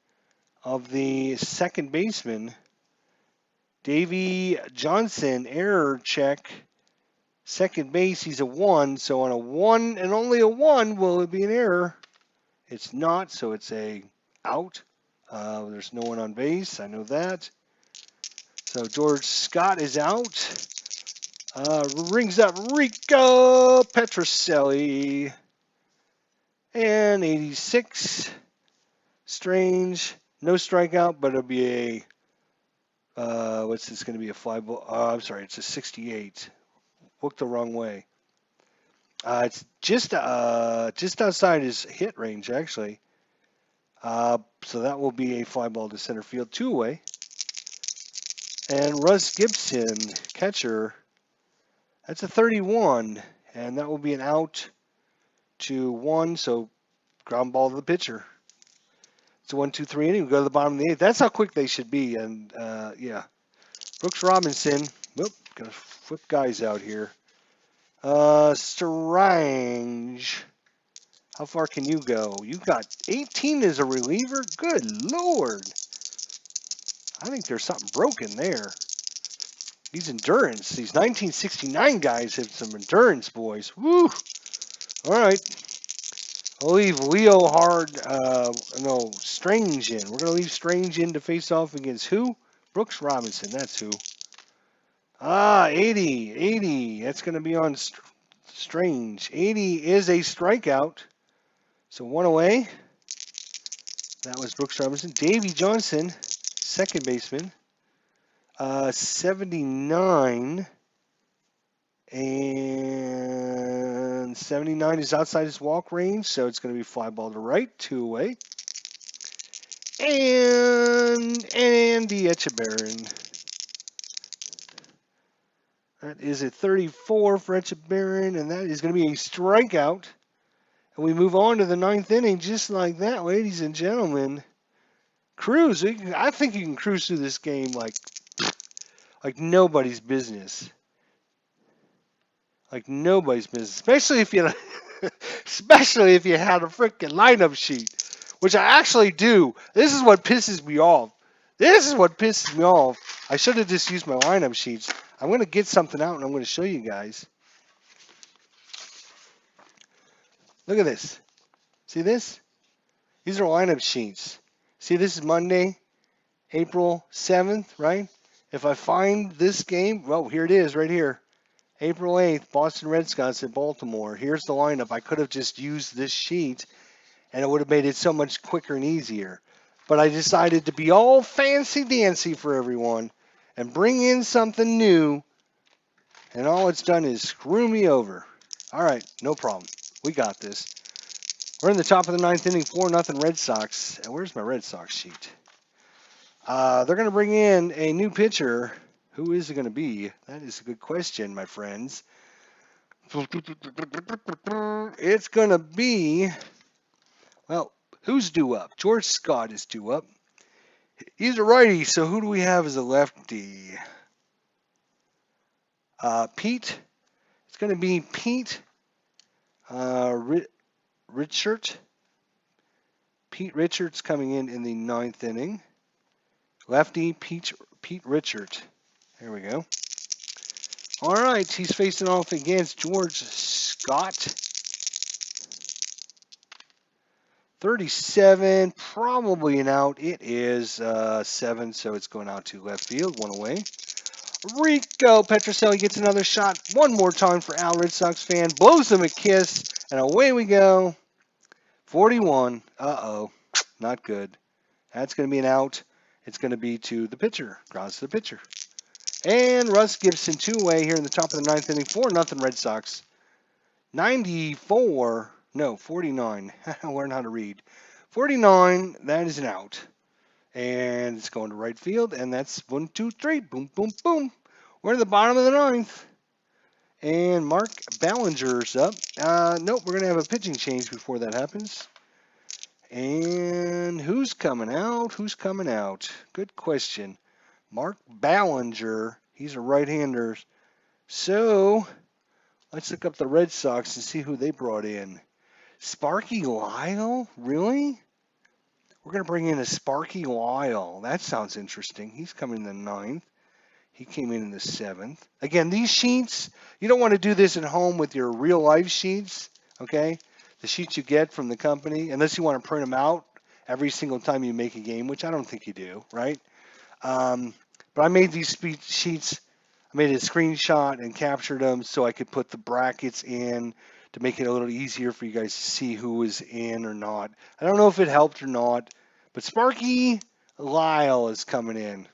of the second baseman. Davey Johnson, error check. Second base, he's a 1. So on a 1 and only a 1, will it be an error? It's not, so it's a out. There's no one on base. I know that. So George Scott is out. Rings up Rico Petrocelli. And 86. Strange. No strikeout, but it'll be a, what's this going to be, a fly ball? I'm sorry, it's a 68. Looked the wrong way. It's just outside his hit range, actually. So that will be a fly ball to center field, 2 away. And Russ Gibson, catcher, that's a 31, and that will be an out to 1, so ground ball to the pitcher. It's a 1-2-3 inning. We go to the bottom of the 8th. That's how quick they should be, and yeah. Brooks Robinson, whoop, gotta flip guys out here. Strange. How far can you go? You got 18 as a reliever? Good Lord. I think there's something broken there. These endurance, these 1969 guys have some endurance, boys. Woo! All right. I'll leave Strange in. We're going to leave Strange in to face off against who? Brooks Robinson. That's who. 80. That's going to be on Strange. 80 is a strikeout. So 1 away. That was Brooks Robinson. Davey Johnson, second baseman. 79. And 79 is outside his walk range, so it's going to be fly ball to right, 2 away. And Andy Etchebarren. That is a 34 for Etchebarren, and that is going to be a strikeout. And we move on to the 9th inning just like that, ladies and gentlemen. Cruise. I think you can cruise through this game like nobody's business. Like nobody's business, especially if you had a freaking lineup sheet, which I actually do. This is what pisses me off. I should have just used my lineup sheets. I'm going to get something out and I'm going to show you guys. Look at this. See this? These are lineup sheets. See, this is Monday, April 7th, right? If I find this game, well, here it is right here. April 8th, Boston Red Sox at Baltimore. Here's the lineup. I could have just used this sheet, and it would have made it so much quicker and easier. But I decided to be all fancy-dancy for everyone and bring in something new, and all it's done is screw me over. All right, no problem. We got this. We're in the top of the 9th inning, 4-0 Red Sox. And where's my Red Sox sheet? They're going to bring in a new pitcher. Who is it going to be? That is a good question, my friends. It's going to be, well, who's due up? George Scott is due up. He's a righty, so who do we have as a lefty? Pete. It's going to be Pete Richard. Pete Richards coming in the 9th inning. Lefty Pete Richard. There we go. All right, he's facing off against George Scott. 37, probably an out. It is 7, so it's going out to left field, 1 away. Rico Petrocelli gets another shot one more time for Al, Red Sox fan. Blows him a kiss, and away we go. 41. Uh-oh. Not good. That's going to be an out. It's going to be to the pitcher. Grounds to the pitcher. And Russ Gibson, 2 away here in the top of the 9th inning. 4-0 Red Sox. 49. Learn how to read. 49, that is an out. And it's going to right field, and that's 1, 2, 3. Boom, boom, boom. We're in the bottom of the 9th. And Mark Ballinger's up. Nope, we're going to have a pitching change before that happens. And who's coming out? Who's coming out? Good question. Mark Ballinger. He's a right-hander. So let's look up the Red Sox and see who they brought in. Sparky Lyle? Really? We're going to bring in a Sparky Lyle. That sounds interesting. He's coming in the 9th. He came in the 7th. Again, these sheets, you don't want to do this at home with your real-life sheets, okay? The sheets you get from the company, unless you want to print them out every single time you make a game, which I don't think you do, right? But I made these sheets. I made a screenshot and captured them so I could put the brackets in to make it a little easier for you guys to see who was in or not. I don't know if it helped or not, but Sparky Lyle is coming in.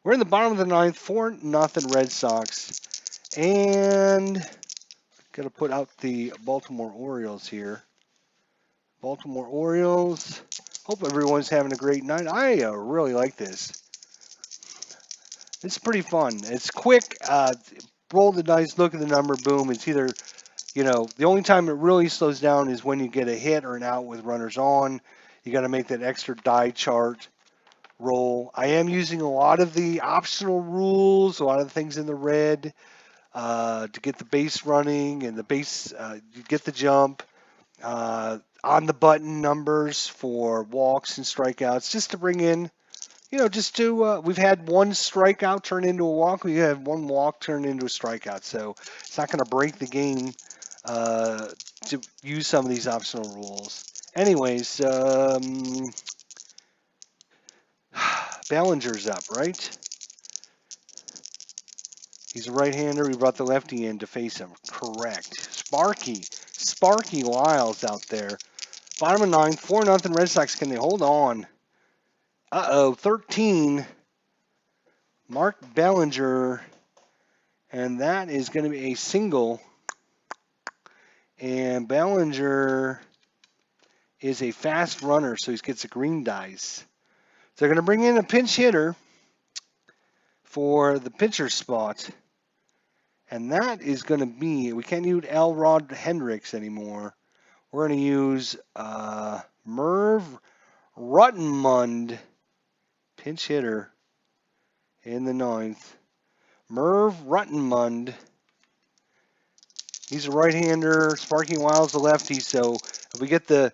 We're in the bottom of the 9th, 4-0 Red Sox. And got to put out the Baltimore Orioles here. Baltimore Orioles. Hope everyone's having a great night. I really like this. It's pretty fun. It's quick. Roll the dice, look at the number, boom. It's either, the only time it really slows down is when you get a hit or an out with runners on. You got to make that extra die chart roll. I am using a lot of the optional rules, a lot of the things in the red to get the base running and the base, you get the jump. On the button numbers for walks and strikeouts, just to bring in, we've had one strikeout turn into a walk. We have one walk turn into a strikeout. So it's not going to break the game to use some of these optional rules. Anyways, Ballinger's up, right? He's a right-hander. We brought the lefty in to face him. Correct. Sparky Lyle's out there. Bottom of 9th, 4-0 Red Sox. Can they hold on? 13. Mark Ballinger. And that is going to be a single. And Ballinger is a fast runner, so he gets a green dice. So they're going to bring in a pinch hitter for the pitcher spot. And that is going to be, we can't use Elrod Hendricks anymore. We're going to use Merv Ruttenmund, pinch hitter in the 9th. Merv Ruttenmund. He's a right-hander. Sparky Lyle's a lefty. So if we get the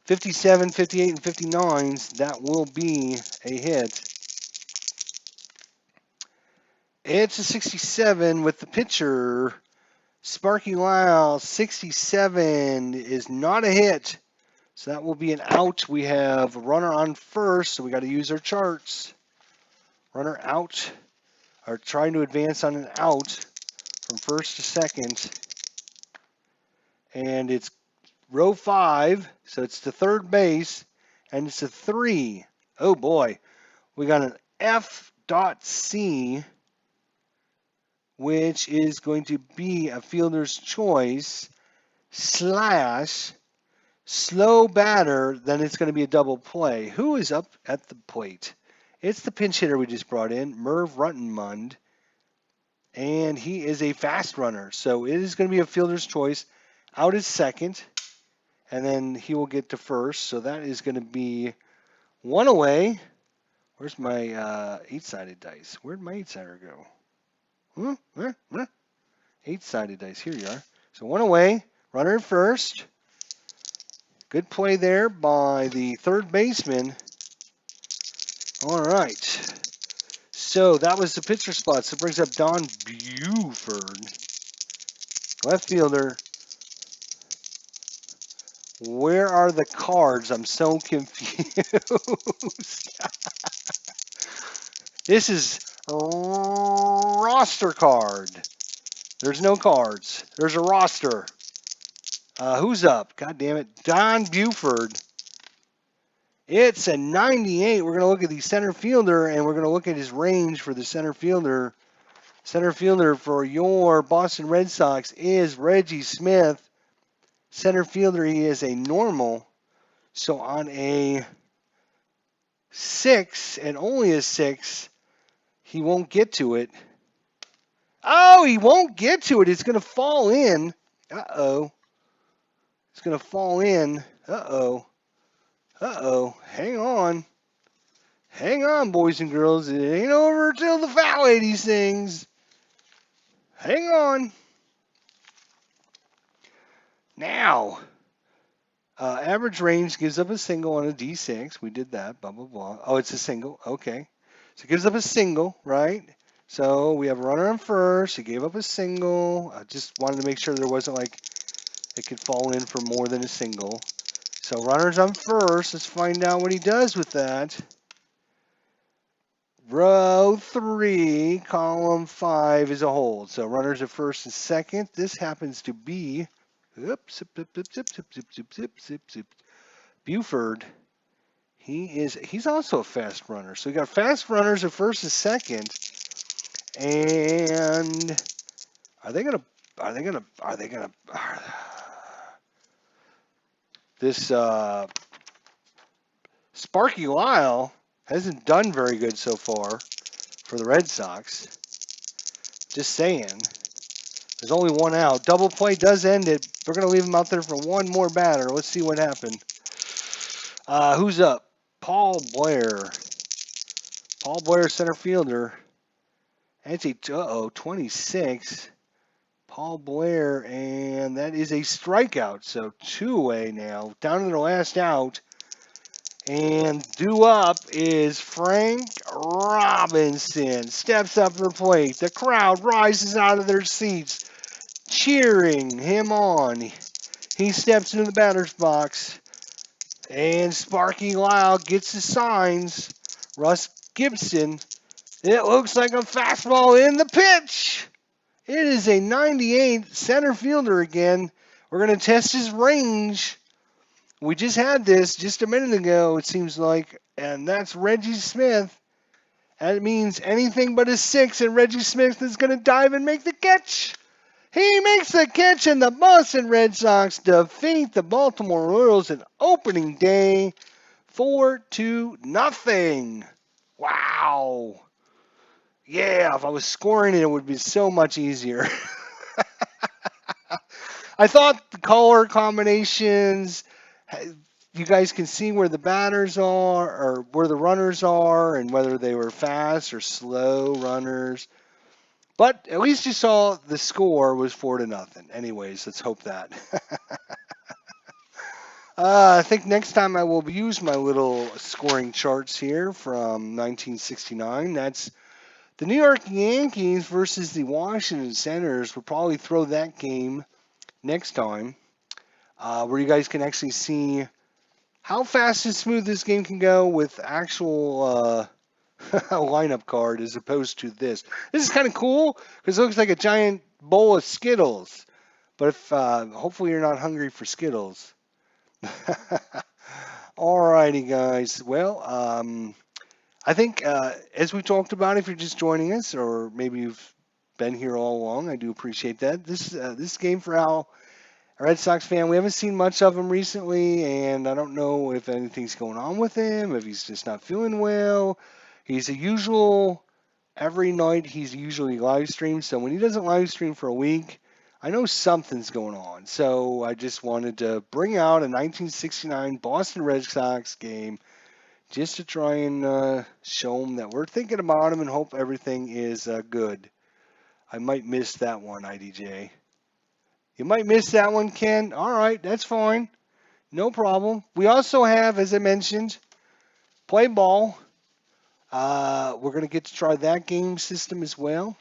57, 58, and 59s, that will be a hit. It's a 67 with the pitcher. Sparky Lyle, 67 is not a hit. So that will be an out. We have a runner on first, so we got to use our charts. Runner out, or trying to advance on an out from first to second. And it's row 5, so it's to third base, and it's a 3. Oh boy, we got an F dot C, which is going to be a fielder's choice slash slow batter, then it's going to be a double play. Who is up at the plate? It's the pinch hitter we just brought in, Merv Runtenmund, and he is a fast runner. So it is going to be a fielder's choice. Out is second, and then he will get to first. So that is going to be one away. Where's my eight-sided dice? Where'd my eight-sider go? Eight-sided dice. Here you are. So one away. Runner at first. Good play there by the third baseman. All right. So that was the pitcher spot. So it brings up Don Buford. Left fielder. Where are the cards? I'm so confused. This is roster card. There's no cards. There's a roster. Who's up? God damn it. Don Buford. It's a 98. We're going to look at the center fielder, and we're going to look at his range for the center fielder. Center fielder for your Boston Red Sox is Reggie Smith. Center fielder, he is a normal. So on a 6, and only a 6, he won't get to it. Oh, he won't get to it. It's going to fall in. Uh-oh. It's going to fall in. Uh-oh. Uh-oh. Hang on. Hang on, boys and girls. It ain't over till the foul way these things. Hang on. Now, average range gives up a single on a D6. We did that. Blah, blah, blah. Oh, it's a single. Okay. So it gives up a single, right? So we have a runner on first. He gave up a single. I just wanted to make sure there wasn't like it could fall in for more than a single. So runner's on first. Let's find out what he does with that. Row 3, column 5 is a hold. So runners at first and second. This happens to be Buford. He's also a fast runner. So we got fast runners at first and second. And this Sparky Lyle hasn't done very good so far for the Red Sox. Just saying. There's only one out. Double play does end it. We're going to leave him out there for one more batter. Let's see what happened. Who's up? Paul Blair. Paul Blair, center fielder. That's a 26. Paul Blair, and that is a strikeout. So 2 away now. Down to the last out. And due up is Frank Robinson. Steps up to the plate. The crowd rises out of their seats, cheering him on. He steps into the batter's box. And Sparky Lyle gets the signs. Russ Gibson. It looks like a fastball in the pitch. It is a 98 center fielder again. We're going to test his range. We just had this just a minute ago, it seems like, and that's Reggie Smith. That means anything but a 6, and Reggie Smith is going to dive and make the catch. He makes the catch, and the Boston Red Sox defeat the Baltimore Orioles in opening day 4-0. Wow. Yeah, if I was scoring it would be so much easier. I thought the color combinations, you guys can see where the batters are or where the runners are and whether they were fast or slow runners. But at least you saw the score was 4-0. Anyways, let's hope that. I think next time I will use my little scoring charts here from 1969. That's the New York Yankees versus the Washington Senators. We'll probably throw that game next time, where you guys can actually see how fast and smooth this game can go with actual lineup card as opposed to this. This is kind of cool because it looks like a giant bowl of Skittles. But if hopefully you're not hungry for Skittles. Alrighty, guys. Well, I think, as we talked about, if you're just joining us, or maybe you've been here all along, I do appreciate that. This game for Al, a Red Sox fan, we haven't seen much of him recently, and I don't know if anything's going on with him, if he's just not feeling well. He's a usual every night. He's usually live streams, so when he doesn't live stream for a week, I know something's going on. So I just wanted to bring out a 1969 Boston Red Sox game just to try and show him that we're thinking about him and hope everything is good. I might miss that one, IDJ. You might miss that one, Ken. All right, that's fine. No problem. We also have, as I mentioned, play ball. We're going to get to try that game system as well.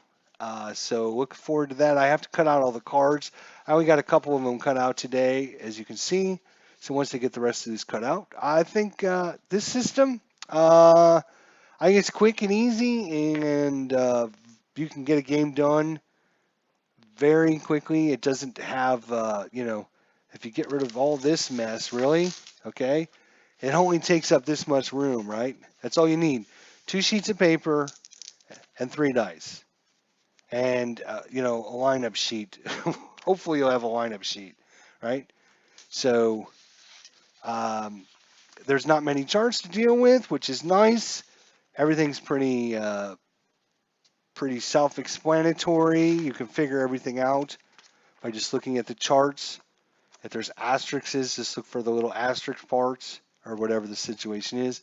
So look forward to that. I have to cut out all the cards. I only got a couple of them cut out today, as you can see. So once they get the rest of these cut out, I think this system, I think it's quick and easy, and you can get a game done very quickly. It doesn't have, if you get rid of all this mess, really, okay, it only takes up this much room, right? That's all you need. 2 sheets of paper and 3 dice. And, a lineup sheet. Hopefully you'll have a lineup sheet, right? So there's not many charts to deal with, which is nice. Everything's pretty self-explanatory. You can figure everything out by just looking at the charts. If there's asterisks, just look for the little asterisk parts or whatever the situation is.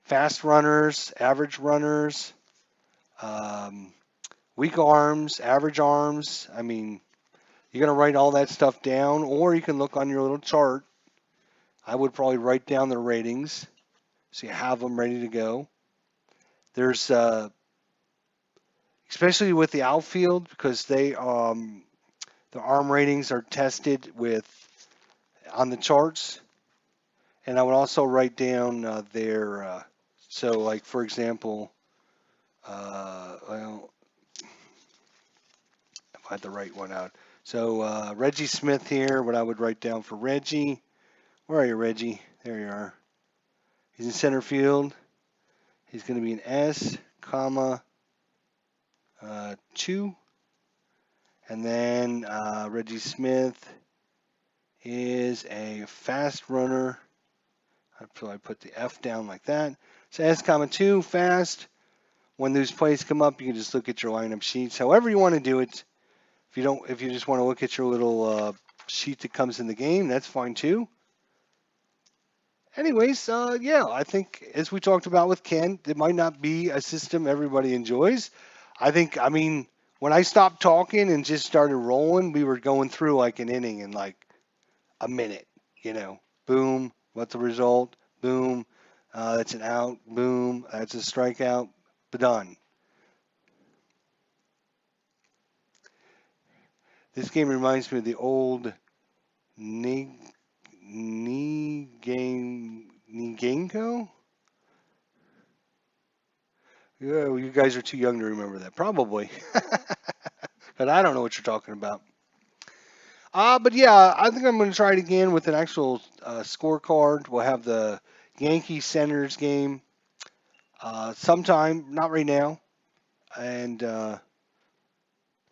Fast runners, average runners, weak arms, average arms. I mean, you're going to write all that stuff down, or you can look on your little chart. I would probably write down the ratings so you have them ready to go. There's, especially with the outfield, because the arm ratings are tested on the charts. And I would also write down so like for example, well, if I had to write one out. So Reggie Smith here, what I would write down for Reggie. Where are you, Reggie? There you are. He's in center field. He's going to be an S, comma, 2. And then Reggie Smith is a fast runner. I put the F down like that. So S, comma, 2, fast. When those plays come up, you can just look at your lineup sheets. However you want to do it. If you just want to look at your little sheet that comes in the game, that's fine too. Anyways, yeah, I think as we talked about with Ken, it might not be a system everybody enjoys. I mean, when I stopped talking and just started rolling, we were going through like an inning in like a minute, Boom, what's the result? Boom, that's an out. Boom, that's a strikeout. Done. This game reminds me of the old Nigenko? Yeah, well, you guys are too young to remember that, probably. But I don't know what you're talking about. But yeah, I think I'm going to try it again with an actual scorecard. We'll have the Yankees Senators game sometime, not right now, and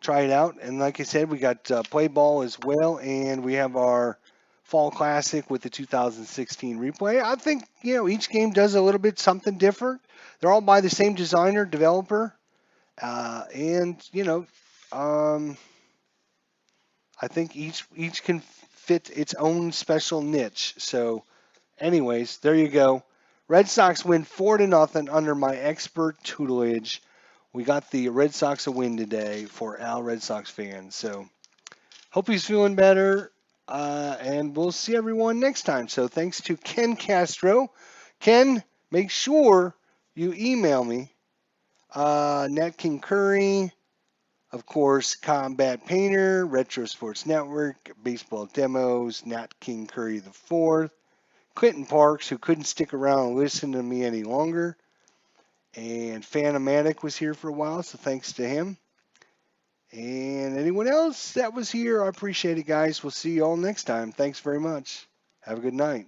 try it out. And like I said, we got play ball as well, and we have our Fall Classic with the 2016 replay. I think, each game does a little bit something different. They're all by the same designer, developer, and, I think each can fit its own special niche. So, anyways, there you go. Red Sox win 4-0 under my expert tutelage. We got the Red Sox a win today for Al Red Sox fans. So, hope he's feeling better. And we'll see everyone next time. So, thanks to Ken Castro. Ken, make sure you email me. Nat King Curry. Of course, Combat Painter, Retro Sports Network, Baseball Demos, Nat King Curry IV, Clinton Parks, who couldn't stick around and listen to me any longer, and Phantomatic was here for a while, so thanks to him. And anyone else that was here, I appreciate it, guys. We'll see you all next time. Thanks very much. Have a good night.